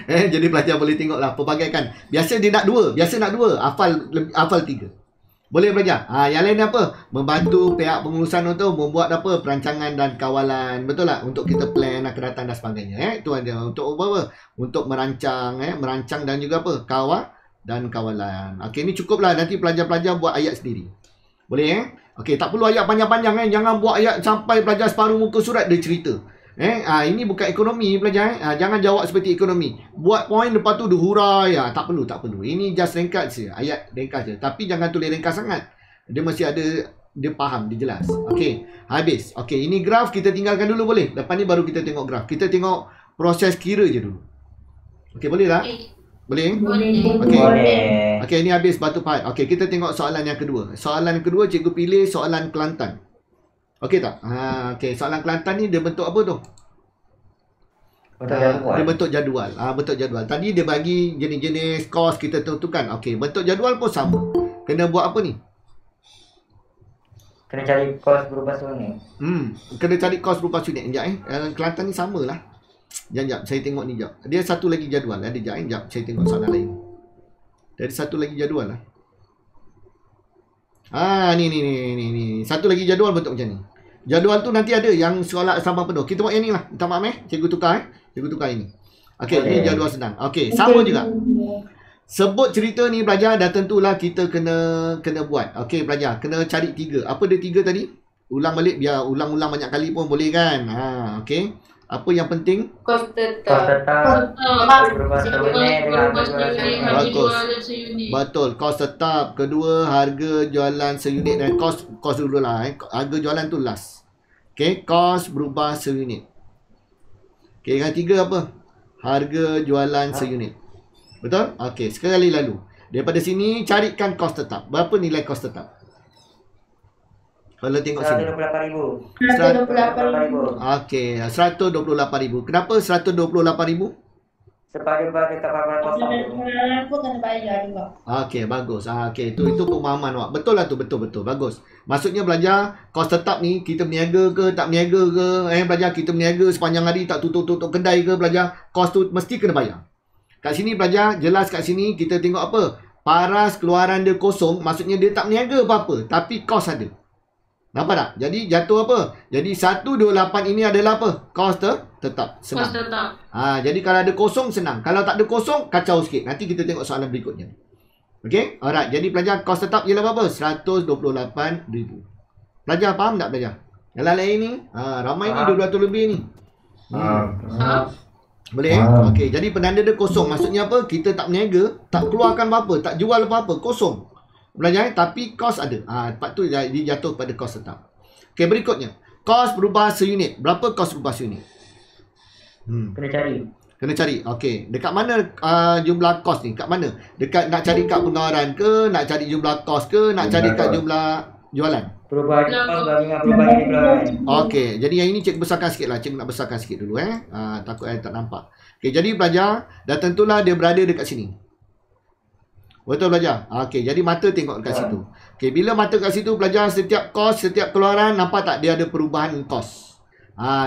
Jadi pelajar boleh tengok lah. Pelbagaikan. Biasa dia nak dua. Hafal 3. Boleh belajar. Yang lain apa? Membantu pihak pengurusan untuk membuat apa? Perancangan dan kawalan. Betul tak? Untuk kita plan akan datang dan sebagainya. Itu ada. Untuk apa? Untuk merancang. Merancang dan juga apa? Dan kawalan. Okey, ni cukup lah. Nanti pelajar-pelajar buat ayat sendiri. Boleh Okey, tak perlu ayat panjang-panjang Jangan buat ayat sampai pelajar separuh muka surat dia cerita. Ini bukan ekonomi pelajar. Jangan jawab seperti ekonomi. Buat poin lepas tu dia hurai. Tak perlu. Ini just ringkas je. Ayat ringkas je. Tapi jangan tulis ringkas sangat. Dia mesti ada, dia faham, dia jelas. Okey, habis. Okey, ini graf kita tinggalkan dulu boleh? Lepas ni baru kita tengok graf. Kita tengok proses kira je dulu. Okey, boleh tak? Boleh? Okey. Okey, ini habis batu pahat. Okey, kita tengok soalan yang kedua. Soalan yang kedua cikgu pilih soalan Kelantan. Okey tak? Okey, soalan Kelantan ni dia bentuk apa tu? Dia bentuk jadual. Bentuk jadual. Tadi dia bagi jenis-jenis kos kita tentukan. Okey, bentuk jadual pun sama. Kena buat apa ni? Kena cari kos berubah unit. Kena cari kos berubah unit. Sekejap Kelantan ni samalah. Sekejap, saya tengok ni sekejap. Dia satu lagi jadual. Sekejap, saya tengok soalan lain. Dari satu lagi jadual lah. Ni. Satu lagi jadual bentuk macam ni. Jadual tu nanti ada yang soalan sama penuh. Kita buat yang ni lah. Minta maaf Cikgu tukar Cikgu tukar ini. Okey, ini jadual senang. Okey, sama juga. Sebut cerita ni pelajar dah tentulah kita kena buat. Okey pelajar, kena cari 3. Apa dia 3 tadi? Ulang balik, biar ulang-ulang banyak kali pun boleh kan. Okey. Apa yang penting? Kos Kos tetap. tetap berubah seunit dengan harga jualan seunit. Bagus. Betul, kos tetap. Kedua, harga jualan seunit. Dan kos dulu lah. Harga jualan tu last. Okey, kos berubah seunit. Okey, yang ketiga apa? Harga jualan seunit. Betul? Okey, sekali lalu. Daripada sini, carikan kos tetap. Berapa nilai kos tetap? Kalau tengok sini. 128,000. 128,000. Okey, 128,000. Kenapa 128,000? Sebab dia berada kat papan kosong tu. Pun kena bayar juga. Okey, bagus. Okey, itu pemahaman awak. Betul lah tu, betul. Bagus. Maksudnya belajar kos tetap ni kita berniaga ke tak berniaga ke, belajar kita berniaga sepanjang hari tak tutup kedai ke, belajar kos tu mesti kena bayar. Kat sini belajar jelas, kat sini kita tengok apa? Paras keluaran dia kosong, maksudnya dia tak berniaga apa-apa tapi kos ada. Nampak tak? Jadi jatuh apa? Jadi 128 ini adalah apa? Kos tetap. Senang. Kos tetap. Jadi kalau ada kosong senang. Kalau tak ada kosong kacau sikit. Nanti kita tengok soalan berikutnya. Okey? Alright. Jadi pelajar kos tetap ialah berapa? 128,000. Pelajar faham tak pelajar? Yang lain ni? Ramai ni 200 lebih ni. Boleh? Okey. Jadi penanda dia kosong. Maksudnya apa? Kita tak berniaga, tak keluarkan apa-apa, tak jual apa-apa, kosong. Belajar, tapi kos ada. Lepas tu dia jatuh pada kos tetap. Okey, berikutnya. Kos berubah seunit. Berapa kos berubah seunit? Kena cari. Okey. Dekat mana jumlah kos ni? Kat mana? Dekat nak cari kat pengeluaran ke? Nak cari jumlah kos ke? Nak cari kat jumlah jualan? Perubahan kos bagi dengan perubahan di keluaran. Okey. Jadi yang ini cikgu besarkan sikit lah. Cikgu nak besarkan sikit dulu. Takut tak nampak. Okey. Jadi belajar. Dah tentulah dia berada dekat sini. Betul belajar? Okey, jadi mata tengok dekat situ. Okey, bila mata kat situ belajar setiap kos, setiap keluaran, nampak tak dia ada perubahan kos.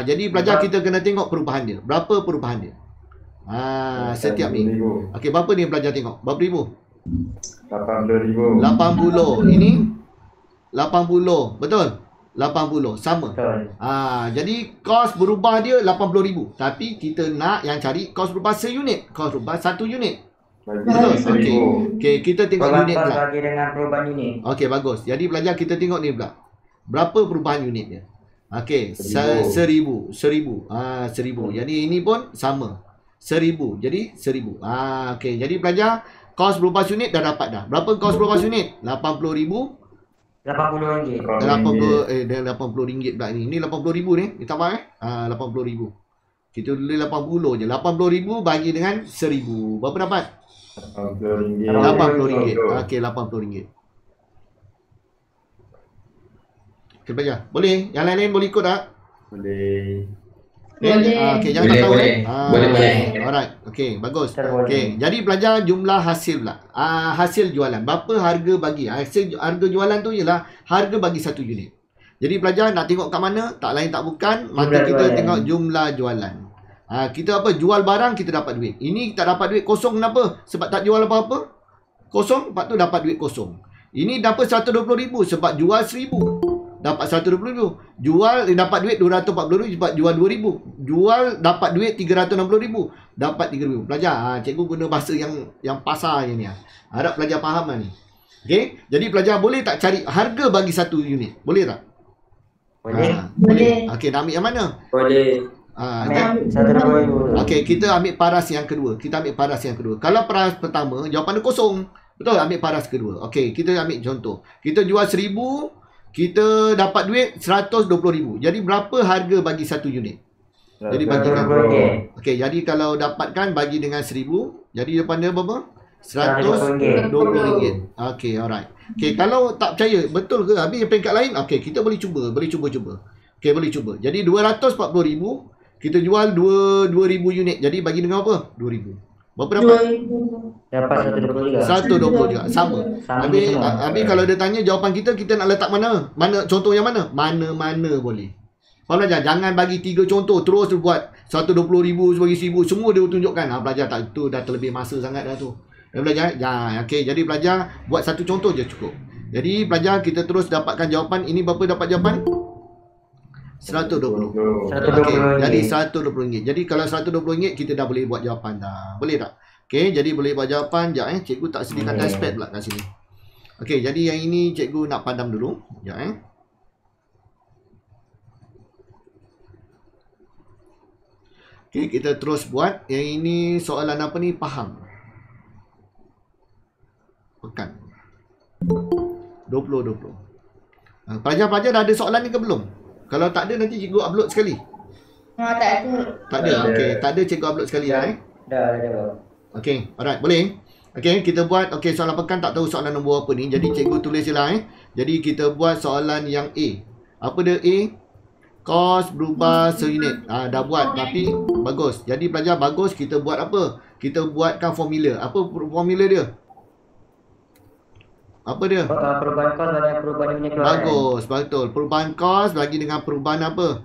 Jadi belajar kita kena tengok perubahan dia. Berapa perubahan dia? Setiap ni. Okey, berapa ni belajar tengok? Berapa ribu? 80,000. 80. Ini 80. Betul? 80. Sama. Betul. Jadi kos berubah dia 80,000. Tapi kita nak yang cari kos berubah seunit. Kos berubah satu unit. Betul. Okey, kita tengok unit pula. Bagi dengan perubahan unit. Okey, bagus. Jadi belajar kita tengok ni pula. Berapa perubahan unit dia? Okey, 1,000. 1,000. Jadi ini pun sama. 1,000. Jadi 1,000. Okey, jadi belajar kos berubah unit dah dapat dah. Berapa kos berubah unit? 80,000. RM80. 80 ringgit pula ni. Ni 80,000 ni. Kita faham 80,000. Kita tulis 80 je. 80,000 bagi dengan 1,000. Berapa dapat? RM80. 80 ringgit. Okey, 80 ringgit. Okey, belajar. Boleh? Yang lain-lain boleh ikut tak? Boleh. Okey, jangan tak tahu. Boleh. Alright. Okey, bagus. Boleh. Okey, jadi belajar jumlah hasil pula. Hasil jualan. Berapa harga bagi? Harga jualan tu ialah harga bagi satu unit. Jadi belajar nak tengok kat mana? Tak lain tak bukan. Mata kita jualan. Tengok jumlah jualan. Kita apa? Jual barang kita dapat duit. Ini tak dapat duit kosong kenapa? Sebab tak jual apa-apa. Kosong, lepas tu dapat duit kosong. Ini dapat 120,000 sebab jual 1,000. Dapat 120,000. Jual dapat duit 240,000 sebab jual 2,000. Jual dapat duit 360,000. Dapat 3,000. Pelajar, cikgu guna bahasa yang pasar je ni. Harap pelajar faham lah ni. Okey, jadi pelajar boleh tak cari harga bagi satu unit? Boleh tak? Boleh. Okey, nak ambil yang mana? Boleh. Ambil 120,000. Okey, kita ambil paras yang kedua. Kalau paras pertama, jawapan dia kosong. Betul, ambil paras kedua. Okey, kita ambil contoh. Kita jual 1,000, kita dapat duit 120,000. Jadi berapa harga bagi satu unit? Jadi bagikan. Okey, jadi kalau dapatkan bagi dengan 1,000, jadi depan dia berapa? RM120. Okey, alright. Okey, kalau tak percaya betul ke habis peringkat lain? Okey, kita boleh cuba. Okey, boleh cuba. Jadi 240,000, kita jual 2,000 unit. Jadi bagi dengan apa? 2,000. Berapa dapat? Dapat 120 juga. 120 juga. Sama. Habis kalau dia tanya jawapan kita nak letak mana? Contoh yang mana? Mana-mana boleh. Faham belajar? Jangan bagi 3 contoh terus buat 120,000 bagi 1,000 semua dia tunjukkan. Belajar tak, tu dah terlebih masa sangat dah tu. Belajar. Okey, jadi belajar buat satu contoh je cukup. Jadi belajar kita terus dapatkan jawapan. Ini berapa dapat jawapan? 120. Okey, jadi RM120. Jadi kalau RM120 kita dah boleh buat jawapan dah. Boleh tak? Okey, jadi boleh buat jawapan. Sekejap cikgu tak sediakan touchpad pula kat sini. Okey, jadi yang ini cikgu nak padam dulu. Sekejap Okey, kita terus buat. Yang ini soalan apa ni? Faham. Pekan 2020. Pelajar-pelajar dah ada soalan ni ke belum? Kalau tak ada nanti cikgu upload sekali. Tak ada. Tak ada. Okey, tak ada cikgu upload sekali lah Dah. Okey, alright, boleh. Okey, kita buat soalan pekan tak tahu soalan nombor apa ni. Jadi cikgu tulis je lah Jadi kita buat soalan yang A. Apa dia A? Kos berubah seunit. Dah buat tapi bagus. Jadi pelajar bagus, kita buat apa? Kita buatkan formula. Apa formula dia? Apa dia? Perubahan kos dan perubahan unit keluaran. Bagus, betul. Perubahan kos bagi dengan perubahan apa?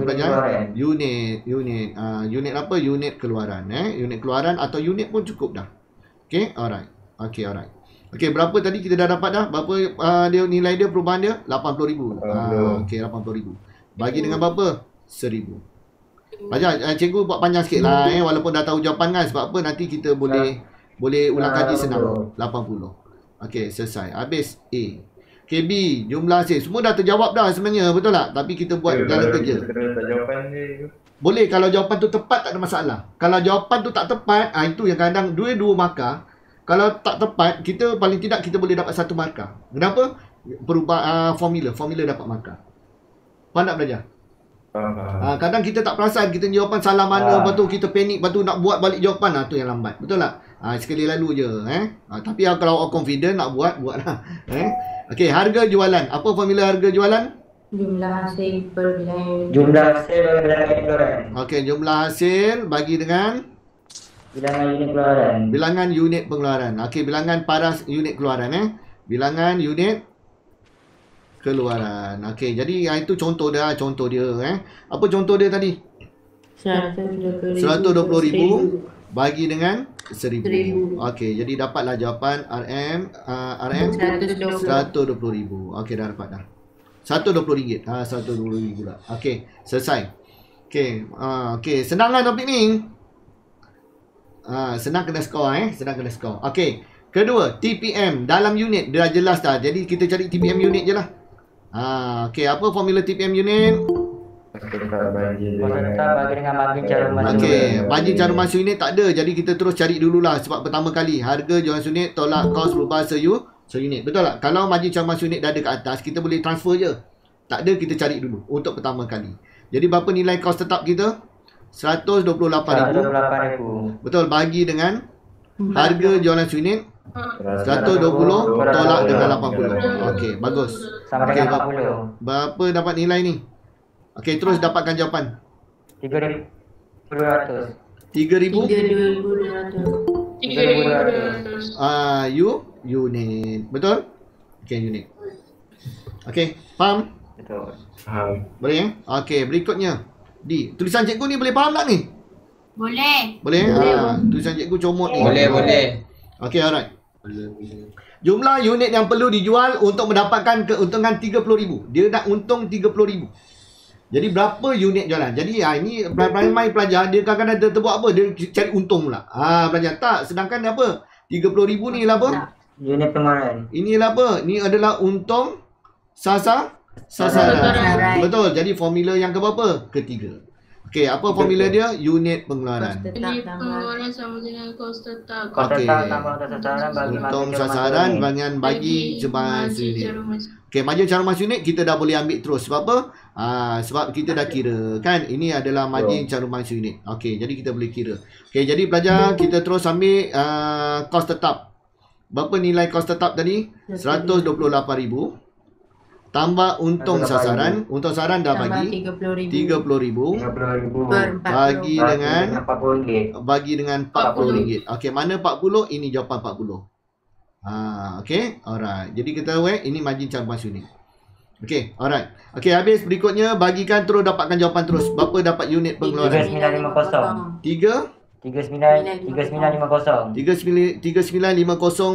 Pelajar unit. Unit apa? Unit keluaran unit keluaran atau unit pun cukup dah. Okey, alright. Okey, berapa tadi kita dah dapat dah? Berapa dia nilai dia perubahan dia? 80,000. Okey, 80,000. Bagi dengan berapa? 1,000. Pelajar, cikgu buat panjang sikit lah walaupun dah tahu jawapan kan. Sebab apa? Nanti kita boleh ulang kaji senang. 80. Okey, selesai. Habis A. Okay, B, jumlah hasil. Semua dah terjawab dah sebenarnya, betul tak? Tapi kita buat dalam kerja. Tak jawapan dia. Boleh kalau jawapan tu tepat tak ada masalah. Kalau jawapan tu tak tepat, itu yang kadang dua markah. Kalau tak tepat, kita paling tidak kita boleh dapat 1 markah. Kenapa? Perubah formula dapat markah. Faham tak belajar? Kadang kita tak perasan kita jawapan salah mana, lepas tu kita panik, lepas tu nak buat balik jawapan, tu yang lambat. Betul tak? Sekali lalu je. Tapi kalau confident nak buatlah. Okey, harga jualan. Apa formula harga jualan? Jumlah hasil per bilangan. Jumlah hasil bagi bilangan unit keluaran. Okey, jumlah hasil bagi dengan Bilangan unit keluaran. bilangan unit pengeluaran. Okey, bilangan paras unit keluaran bilangan unit keluaran. Okey, jadi itu contoh dia. Apa contoh dia tadi? 120,000 bagi dengan 1,000. Okey, jadi dapatlah jawapan RM 120,000. Okey, dah dapat dah. RM120. RM120 pula. Okey, selesai. Okey, senang lah topik ni. Senang kena skor senang kena skor. Okey, kedua, TPM dalam unit dia dah jelas dah. Jadi kita cari TPM unit je lah. Okey, apa formula TPM unit? Kos tetap bagi dengan margin caruman unit. Okey, margin caruman unit tak ada. Jadi kita terus cari dululah sebab pertama kali harga jualan unit tolak kos berubah unit. Betul tak? Kalau margin caruman unit dah ada kat atas, kita boleh transfer je. Tak ada, kita cari dulu untuk pertama kali. Jadi berapa nilai kos tetap kita? 128,000. Betul, bagi dengan harga jualan unit 120 tolak dengan 80. Okey, bagus. Sama dengan 40. Berapa dapat nilai ni? Okey, terus dapatkan jawapan. 3,200. 3,000 3,200. unit. Betul? Okey, unit. Okey, faham? Betul. Boleh Okey, berikutnya. D. Tulisan cikgu ni boleh faham tak ni? Boleh. Boleh? Tulisan cikgu comot ni. Boleh. Okey, alright. Jumlah unit yang perlu dijual untuk mendapatkan keuntungan 30,000. Dia nak untung 30,000. Jadi berapa unit jualan? Jadi ini primary pelajar dia kadang-kadang dia buat apa? Dia cari untung pula. Pelajar tak. Sedangkan apa? 30,000 ni lah apa? Unit pengeluaran. Ini lah apa? Ini adalah untung sasaran. Betul. Jadi formula yang keberapa? Ketiga. Okey, apa formula dia? Unit pengeluaran. Pengeluaran sama dengan kos tetap. Okey. Tambah untuk sasaran bagi Untung sasaran dengan bagi jemaah unit. Okey, margin caruman unit kita dah boleh ambil terus. Sebab apa? Sebab kita dah kira kan ini adalah margin caruman unit. Okey, jadi kita boleh kira. Okey, jadi pelajar kita terus ambil kos tetap. Berapa nilai kos tetap tadi? 128,000 tambah untung sasaran. Untung sasaran dah bagi 30,000 bagi dengan RM40. Okey, mana 40? Ini jawapan 40. Okey, alright. Jadi kita ini margin caruman unit. Okey, alright. Okey, habis berikutnya bagikan terus dapatkan jawapan terus. Berapa dapat unit pengeluaran? 3950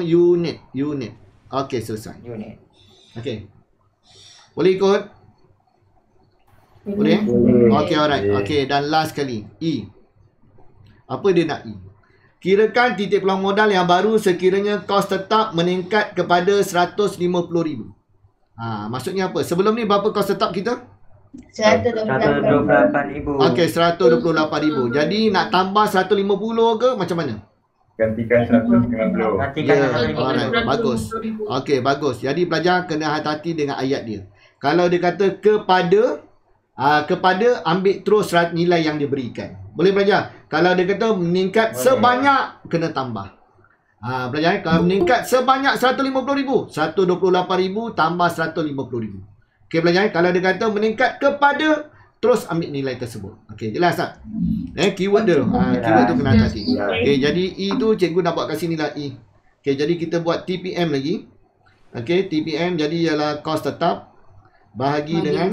unit. Okey, selesai. unit. Okey. Boleh ikut? Boleh? Okey, alright. Okey, dan last kali. E. Apa dia nak E? Kirakan titik peluang modal yang baru sekiranya kos tetap meningkat kepada 150,000. Maksudnya apa? Sebelum ni berapa kos tetap kita? 128,000. Okey, 128,000. Jadi nak tambah 150 ke macam mana? Gantikan 150. Gantikan Ya, 150. alright, bagus. Okey, bagus. Jadi pelajar kena hati-hati dengan ayat dia. Kalau dia kata kepada ambil terus nilai yang diberikan. Boleh pelajar? Kalau dia kata meningkat sebanyak, kena tambah. Pelajar, kalau meningkat sebanyak 150,000, 128,000 tambah 150,000. Okey pelajar, kalau dia kata meningkat kepada, terus ambil nilai tersebut. Okey, jelas tak? Keyword dia. Keyword tu kena hati-hati. Okey, jadi E tu cikgu nak buat kat sini lah E. Okey, jadi kita buat TPM lagi. Okey, TPM jadi ialah kos tetap bahagi dengan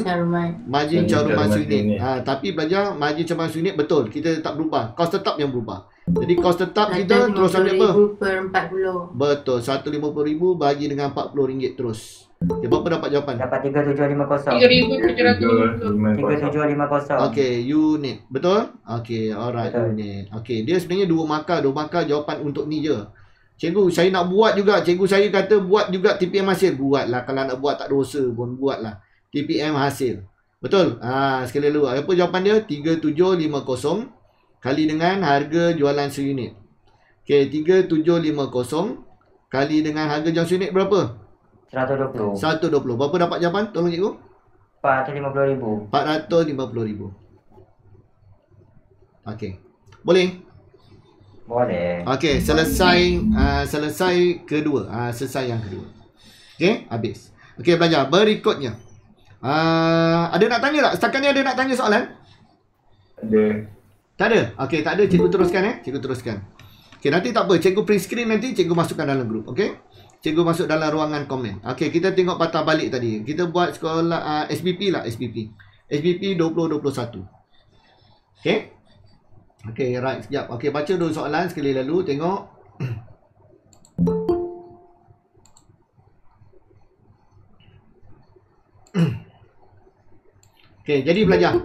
margin caruman unit. Tapi pelajar, margin caruman unit betul, kita tak berubah. Kos tetap yang berubah. Jadi kos tetap kita terus ambil apa? Per 40. Betul, 150,000 bahagi dengan RM40 terus. Okay, berapa dapat jawapan? Dapat 3750. 3,750. Okey, unit. Betul? Okey, alright, Betul. unit. Okey, dia sebenarnya dua markah jawapan untuk ni je. Cikgu, saya nak buat juga. Cikgu saya kata buat juga TPM hasil. Buatlah, kalau nak buat tak dosa pun buatlah. TPM hasil. Betul? Sekali dulu. Apa jawapan dia? 3750 kali dengan harga jualan seunit. Okey, 3750 kali dengan harga jualan seunit berapa? 120. 120. Berapa dapat jawapan? Tolong cikgu. 450,000. 450,000. Okey. Boleh? Boleh. Okey, selesai kedua. Selesai yang kedua. Okey, habis. Okey, belajar. Berikutnya. Ada nak tanya tak? Setakat ni ada nak tanya soalan? Ada. Tak ada? Okey, tak ada. Cikgu teruskan Cikgu teruskan. Okey, nanti tak apa. Cikgu print screen nanti cikgu masukkan dalam grup. Okey? Cikgu masuk dalam ruangan komen. Okey, kita tengok patah balik tadi. Kita buat sekolah SPP lah, SPP. SPP 2021. Okey? Okey, right. Sekejap. Okey, baca dulu soalan sekali lalu. Tengok. Okey, jadi belajar.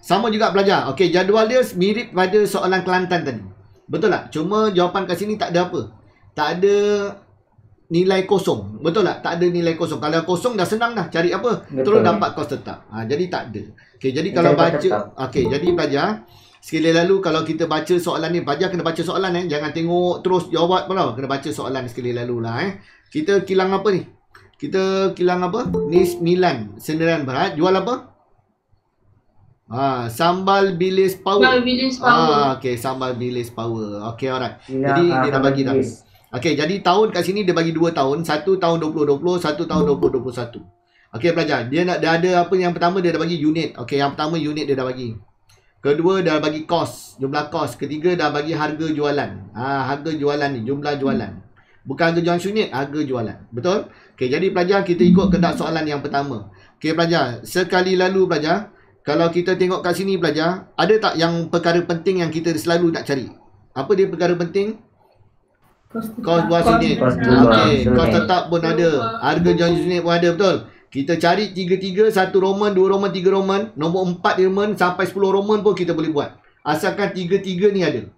Sama juga belajar. Okey, jadual dia mirip pada soalan Kelantan tadi. Betul tak? Cuma jawapan kat sini tak ada apa. Tak ada nilai kosong. Betul tak? Tak ada nilai kosong. Kalau kosong dah senang dah. Cari apa? Betul. Terus dapat kos tetap. Jadi tak ada. Okey, jadi kalau baca. Okey, jadi belajar. Sekali lalu kalau kita baca soalan ni, belajar kena baca soalan Jangan tengok terus jawab pun tau. Kena baca soalan sekali lalu lah Kita kilang apa ni? Kita kilang apa? Ni 9 sendiran berat. Jual apa? Sambal bilis power. Sambal bilis power. Okey, sambal bilis power. Okey, alright. Jadi dia dah bagi dah. Okey, jadi tahun kat sini dia bagi 2 tahun. 1 tahun 2020, 1 tahun 2021. Okey, pelajar. Dia ada apa yang pertama dia dah bagi unit. Okey, yang pertama unit dia dah bagi. Kedua dah bagi kos, jumlah kos. Ketiga dah bagi harga jualan. Harga jualan ni, jumlah jualan. Bukan harga jualan unit, harga jualan. Betul? Okey, jadi pelajar kita ikut kehendak soalan yang pertama. Okey, pelajar. Sekali lalu pelajar, kalau kita tengok kat sini pelajar, ada tak yang perkara penting yang kita selalu nak cari? Apa dia perkara penting? Kos buah unit. Okey, kos tetap pun ada. Harga jual unit pun ada, betul? Kita cari 3-3, 1 Roman, 2 Roman, 3 Roman, nombor 4 Roman sampai 10 Roman pun kita boleh buat. Asalkan 3-3 ni ada.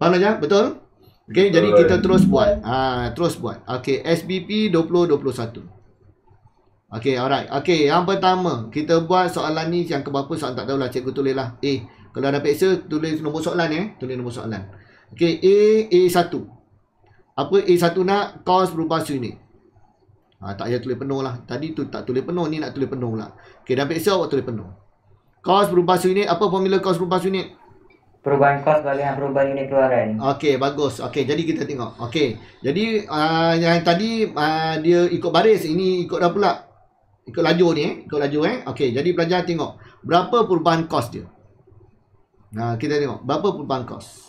Faham aja? Betul? Okey, jadi kita terus buat. Terus buat. Okey, SBP 2021. Okey, alright. Okey, yang pertama, kita buat soalan ni yang keberapa soalan tak tahulah, cikgu tulislah. Kalau ada peksa, tulis nombor soalan tulis nombor soalan. Okey, A1. Apa A1 nak? Kos berubah unit. Tak payah tulis penuh lah. Tadi tu tak tulis penuh, ni nak tulis penuh lah. Okey, dah peksa awak tulis penuh. Kos berubah unit, apa formula kos berubah unit? Perubahan kos kali dengan perubahan unit keluaran. Okey, bagus. Okey, jadi kita tengok. Okey, jadi yang tadi dia ikut baris, ini ikut dah pula. Ikut lajur ni ikut lajur Okey, jadi pelajar tengok berapa perubahan kos dia. Kita tengok berapa perubahan kos.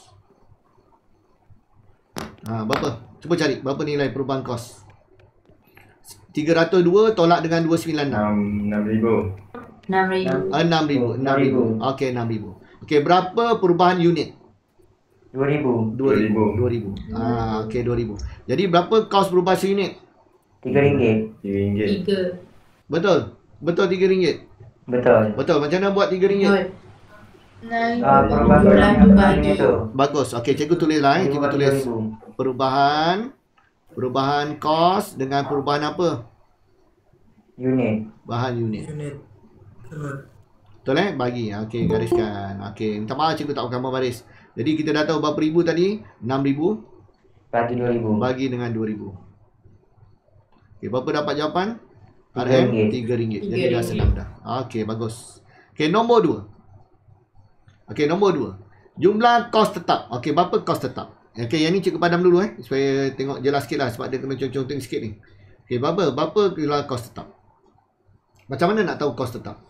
Berapa? Cuba cari berapa nilai perubahan kos. 302 tolak dengan 296. 6,000. 6,000. Okey, 6,000. Okey, berapa perubahan unit? 2,000. 2,000. Okey, 2,000. Jadi berapa kos berubah unit? RM3. RM3. Betul? Betul RM3? Betul. Betul. Macam mana buat RM3? Perubahan unit tu. Bagus. Okey, cikgu tulislah Cikgu tulis perubahan kos dengan perubahan apa? Unit. Bahan unit. Betul bagi. Okey, gariskan. Okey, minta maaf cikgu tak gambar baris. Jadi kita dah tahu berapa ribu tadi? 6,000 bagi 2,000. bagi dengan 2,000. Okey, berapa dapat jawapan? RM RM3. Jadi dah senang dah. Okey, bagus. Okey, nombor 2. Okey, nombor 2. Jumlah kos tetap. Okey, berapa kos tetap? Okey, yang ni cikgu padam dulu supaya tengok jelas sikit lah sebab dia kena contoh sikit ni. Okey, berapa jumlah kos tetap? Macam mana nak tahu kos tetap?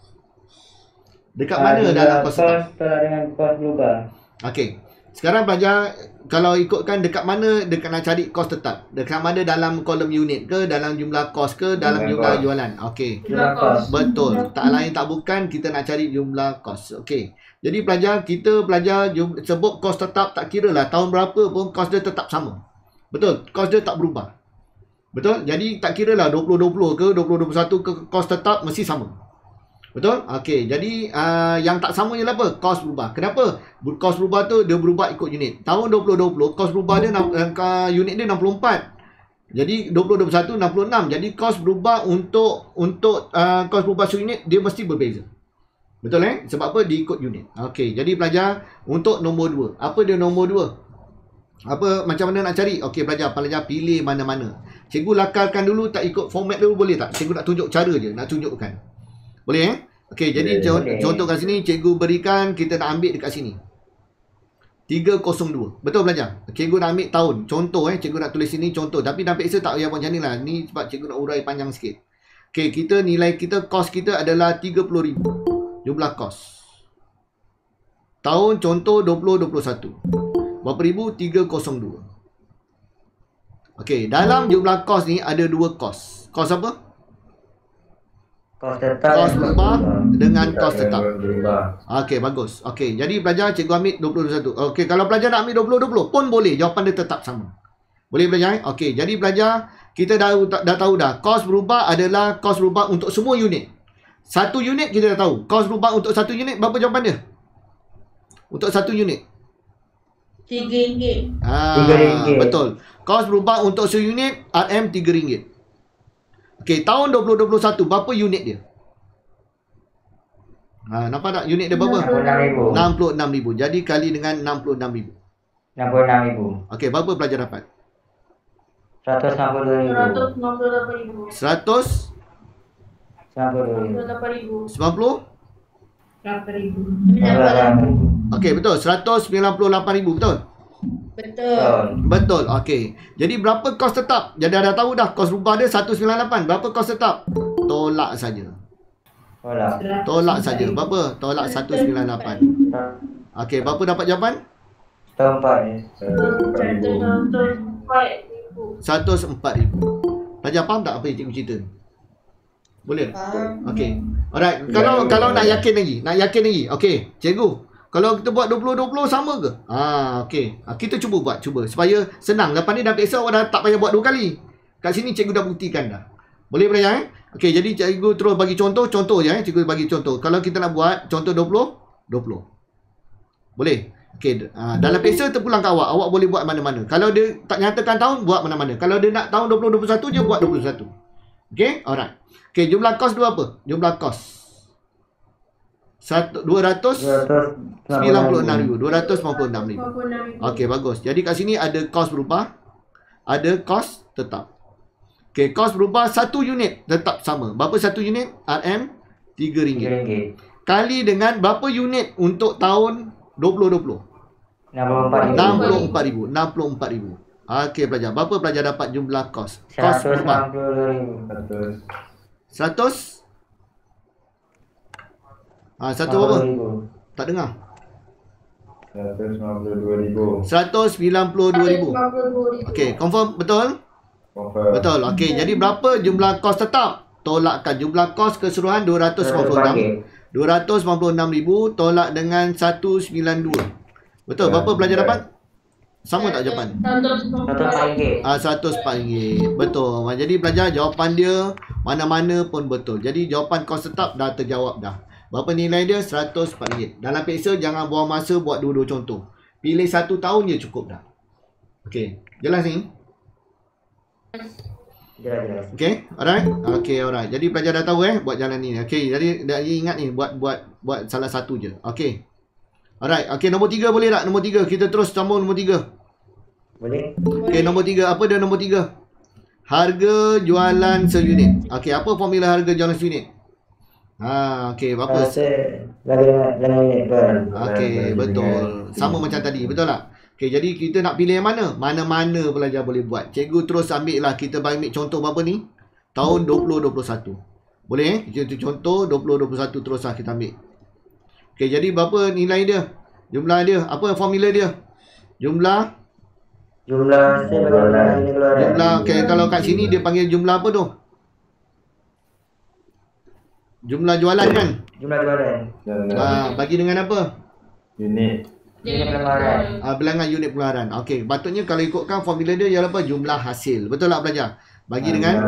Dekat mana dalam kos tetap? Kos dengan kos berubah. Okey. Sekarang pelajar kalau ikutkan dekat mana dekat nak cari kos tetap? Dekat mana dalam kolom unit ke, dalam jumlah kos ke, dalam jumlah jualan? Okey. Jumlah kos. Betul. Tak lain tak bukan kita nak cari jumlah kos. Okey. Jadi pelajar kita belajar sebut kos tetap tak kira lah tahun berapa pun kos dia tetap sama. Betul. Kos dia tak berubah. Betul. Jadi tak kira lah 2020 ke 2021 ke kos tetap mesti sama. Betul? Okey, jadi yang tak sama ialah apa? Kos berubah. Kenapa? Kos berubah tu dia berubah ikut unit. Tahun 2020 kos berubah dia unit dia 64. Jadi 2021 66. Jadi kos berubah untuk kos berubah unit dia mesti berbeza. Betul Sebab apa? Dia ikut unit. Okey, jadi pelajar untuk nombor 2. Apa dia nombor 2? Apa macam mana nak cari? Okey, pelajar pilih mana-mana. Cikgu lakarkan dulu tak ikut format dulu boleh tak? Cikgu nak tunjuk cara je, nak tunjukkan. Boleh Okey, jadi contoh kat sini cikgu berikan kita nak ambil dekat sini. 302. Betul belajar? Cikgu nak ambil tahun. Contoh cikgu nak tulis sini contoh. Tapi dalam peksa tak payah buat macam ni lah. Ni sebab cikgu nak urai panjang sikit. Okey, kita nilai kita kos kita adalah 30,000. Jumlah kos. Tahun contoh 2021. Berapa ribu? 302. Okey, dalam jumlah kos ni ada 2 kos. Kos apa? Kos tetap. Kos berubah dengan kos tetap. Berubah. Okey, bagus. Okey, jadi pelajar cikgu ambil 2021. Okey, kalau pelajar nak ambil 2020 pun boleh. Jawapan dia tetap sama. Boleh pelajar? Okey, jadi pelajar kita dah tahu dah. Kos berubah adalah kos berubah untuk semua unit. Satu unit kita dah tahu. Kos berubah untuk satu unit berapa jawapan dia? Untuk satu unit. RM3. RM3. Betul. Kos berubah untuk seunit RM3. Okey, tahun 2021 berapa unit dia? Nampak tak unit dia berapa? 66,000. 66,000. Jadi kali dengan 66,000. 66,000. Okey, berapa pelajar dapat? 192,000. 198,000. 92,000. 90? 8,000. Okey, betul. 198,000 betul? Betul. Betul. Okey. Jadi berapa kos tetap? Jadi dah tahu dah kos berubah dia 198. Berapa kos tetap? Tolak saja. Tolak saja. Berapa? Tolak 198. Okey, berapa dapat jawapan? Tahun 4. 104,000. Pelajar faham tak apa yang cikgu cerita? Boleh? Okey. Alright. Kalau nak yakin lagi. Okey, cikgu. Kalau kita buat 2020 sama ke? Okey. Kita cuba buat. Supaya senang. Lepas ni dah biasa awak dah tak payah buat 2 kali. Kat sini cikgu dah buktikan dah. Boleh pelajar Okey, jadi cikgu terus bagi contoh je Cikgu bagi contoh. Kalau kita nak buat contoh 20. Boleh? Okey, dalam peksa terpulang ke awak. Awak boleh buat mana-mana. Kalau dia tak nyatakan tahun, buat mana-mana. Kalau dia nak tahun 2021 je, buat 21. Okey? Alright. Okey, jumlah kos dua apa? Jumlah kos 296,000. 296,000. Okey, bagus. Jadi kat sini ada kos berubah, ada kos tetap. Okey, kos berubah satu unit tetap sama. Berapa satu unit? RM3. Kali dengan berapa unit untuk tahun 2020? 64,000. 64,000. Okey pelajar. Berapa pelajar dapat jumlah kos? Kos berubah. 100? Satu berapa? Tak dengar. 192,000. 192,000. Okey, confirm betul? Confirm. Betul. Okey, jadi berapa jumlah kos tetap? Tolakkan jumlah kos keseluruhan 296. 296,000 tolak dengan 192. Betul. Berapa pelajar dapat? Sama tak jawapan? RM104. Betul. Jadi pelajar jawapan dia mana-mana pun betul. Jadi jawapan kos tetap dah terjawab dah. Berapa nilai dia? RM104. Dalam peksa jangan buang masa buat dua-dua contoh. Pilih satu tahun je cukup dah. Okey. Jelas ni? Jelas. Okay, alright. Okay, alright. Jadi pelajar dah tahu buat jalan ni. Okay, jadi ingat ni buat salah satu je. Okay. Alright. Okay, nombor 3 boleh tak? Nombor 3 kita terus sambung nombor 3. Boleh? Okay, nombor 3. Apa dia nombor 3? Harga jualan seunit. Okay, apa formula harga jualan seunit? Okay, berapa? Jangan unit kan. Okay, betul. Sama macam tadi, betul tak? Okay, jadi kita nak pilih yang mana? Mana-mana pelajar boleh buat. Cikgu terus ambil lah. Kita ambil contoh berapa ni? Tahun 2021. Boleh Kita contoh 2021 terus lah kita ambil. Okay, jadi berapa nilai dia? Jumlah dia. Apa formula dia? Jumlah, okay, kalau kat sini dia panggil jumlah apa tu? Jumlah jualan kan? Jumlah jualan. Bagi dengan apa? Unit. Pengeluaran. Bilangan unit pengeluaran. Okey, patutnya kalau ikutkan formula dia ialah apa? Jumlah hasil. Betul tak pelajar? Bagi dengan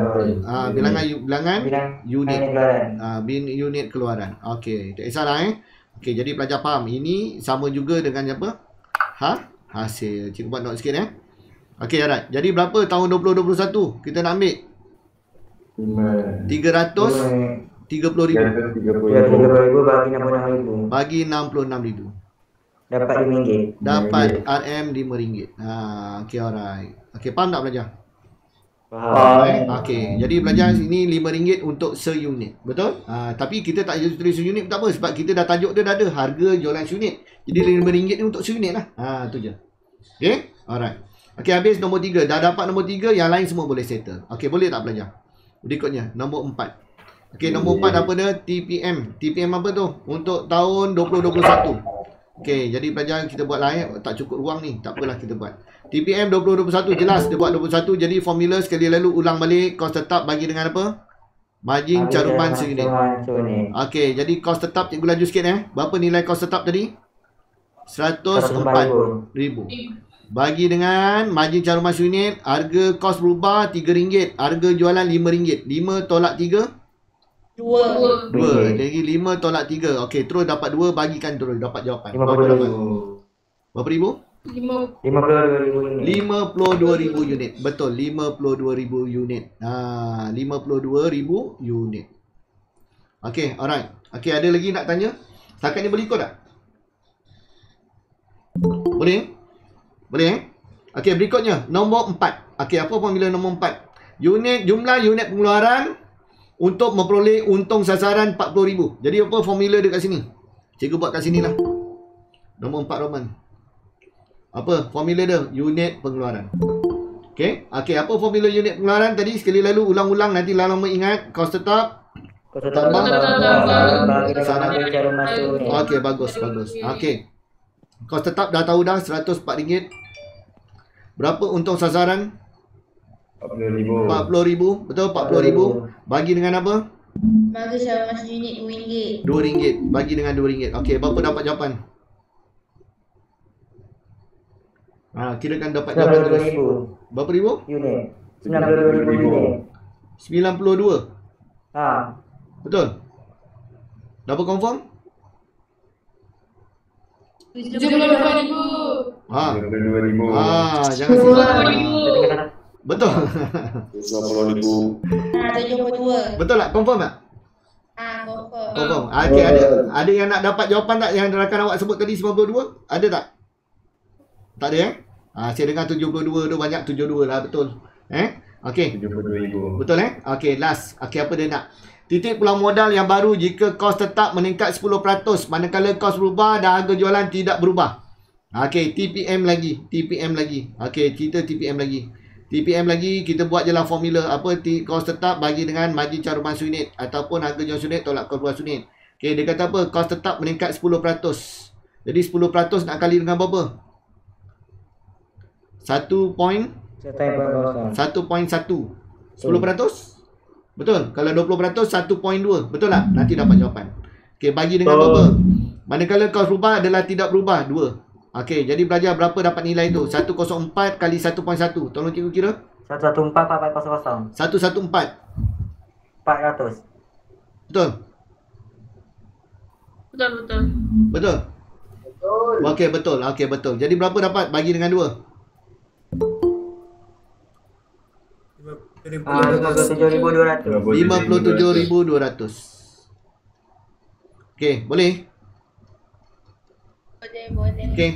bilangan unit Pengeluaran. unit keluaran. Okey, tak kisahlah Okey, jadi pelajar faham. Ini sama juga dengan apa? Hasil. Cikgu buat note sikit Okey, alright. Jadi berapa tahun 2021 kita nak ambil? 330,000 330,000 bagi 66,000. dapat RM5. Dapat RM RM5. Okey, alright. Okey, faham tak pelajar? Faham. Okey, jadi belajar sini RM5 untuk seunit. Betul? Tapi kita tak tulis seunit tak apa sebab kita dah tajuk dia dah ada harga jualan seunit. Jadi RM5 ni untuk seunit lah. Tu je. Okey? Alright. Okey, habis nombor 3. Dah dapat nombor 3, yang lain semua boleh settle. Okey, boleh tak belajar? Berikutnya, nombor 4. Okey, nombor 4 apa dia? TPM. TPM apa tu? Untuk tahun 2021. Okey, jadi pelajar kita buat lah tak cukup ruang ni. Tak apalah kita buat. TPM 2021 jelas dia buat 21. Jadi formula sekali lalu ulang balik. Kos tetap bagi dengan apa? Margin caruman seunit. Okey, jadi kos tetap cikgu laju sikit Berapa nilai kos tetap tadi? 104,000. Bagi dengan margin caruman seunit, harga kos berubah RM3, harga jualan RM5. 5 tolak 3? 2. Jadi 5 tolak 3. Okey, terus dapat 2, bagikan terus dapat jawapan. Berapa ribu? 52,000 unit. Betul, 52,000 unit. 52,000 unit. Okey, alright. Okey, ada lagi nak tanya? Setakat ni boleh ikut tak? Boleh? Okey, berikutnya nombor 4. Okey, apa formula nombor 4? Jumlah unit pengeluaran untuk memperoleh untung sasaran 40,000. Jadi apa formula dia kat sini? Cikgu buat kat sini lah. Nombor 4 Roman. Apa formula dia? Unit pengeluaran. Okey, apa formula unit pengeluaran tadi? Sekali lalu ulang-ulang nanti lama ingat. Kos tetap. Okey, bagus. Okey. Kos tetap dah tahu dah RM104. Berapa untung sasaran? 40,000. Betul, 40,000. Bagi dengan apa? Harga caruman seunit RM2. RM2. Bagi dengan RM2. Okey, berapa dapat jawapan? Kirakan dapat jawapan terus. Berapa ribu? Unit. 92,000 unit. 92. Betul? Dapat confirm? 72,000. 22,000. Jangan silap. Betul. 20,000. 72. Betul tak? Confirm tak? Confirm. Confirm. Okey, ada yang nak dapat jawapan tak yang rakan awak sebut tadi 92? Ada tak? Tak ada saya dengar 72 tu banyak 72 lah, betul. Okey. 72,000. Betul Okey, last. Okey, apa dia nak? Titik pulang modal yang baru jika kos tetap meningkat 10% manakala kos berubah dan harga jualan tidak berubah. Okey, TPM lagi. Okey, kita TPM lagi. Kita buat je lah formula apa kos tetap bagi dengan margin caruman seunit ataupun harga jual seunit tolak kos berubah seunit. Okey, dia kata apa? Kos tetap meningkat 10%. Jadi 10% nak kali dengan berapa? 1.1. 10%? Betul. Kalau 20% 1.2. Betul tak? Nanti dapat jawapan. Okey, bagi dengan berapa? Manakala kos berubah adalah tidak berubah 2. Okey, jadi belajar berapa dapat nilai tu? 104 kali 1.1. Tolong cikgu kira. 114,400. 114. 400. Betul? Betul. Okey, betul. Jadi berapa dapat bagi dengan 2? 57,200. 57,200. Okey, boleh? Boleh. Okey.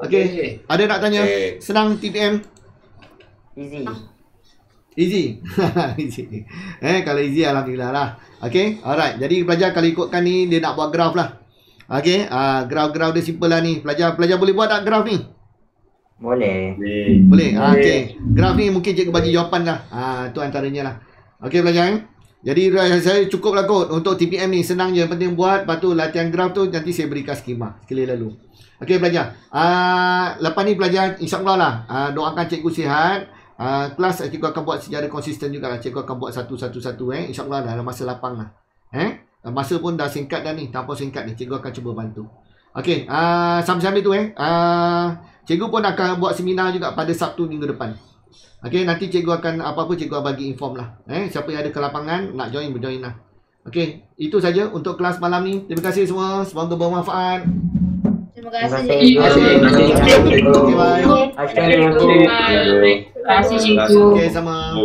Okey. Ada nak tanya? Senang TPM? Easy. Easy. Easy. Kalau easy alhamdulillah lah. Okey. Alright. Jadi pelajar kalau ikutkan ni dia nak buat graf lah. Okey. Graf-graf dia simple lah ni. Pelajar boleh buat tak graf ni? Boleh. Boleh. Okey. Graf ni mungkin cikgu bagi jawapan lah. Tu antaranya lah. Okey pelajar. Jadi saya cukup lah kot untuk TPM ni. Senang je. Yang penting buat. Lepas tu latihan graf tu nanti saya berikan skema sekali lalu. Okey pelajar. Lepas ni pelajar insyaAllah lah. Doakan cikgu sihat. Kelas cikgu akan buat secara konsisten juga lah. Cikgu akan buat satu-satu. InsyaAllah dalam masa lapang lah. Masa pun dah singkat dah ni. Tanpa singkat ni. Cikgu akan cuba bantu. Okey. Sambil-sambil tu cikgu pun akan buat seminar juga pada Sabtu minggu depan. Okey. Nanti cikgu akan apa-apa cikgu bagi inform lah. Siapa yang ada ke lapangan nak join berjoin lah. Okey. Itu saja untuk kelas malam ni. Terima kasih semua. Semoga bermanfaat. Terima kasih. Okey bye. Assalamualaikum. Terima kasih cikgu. Okey sama.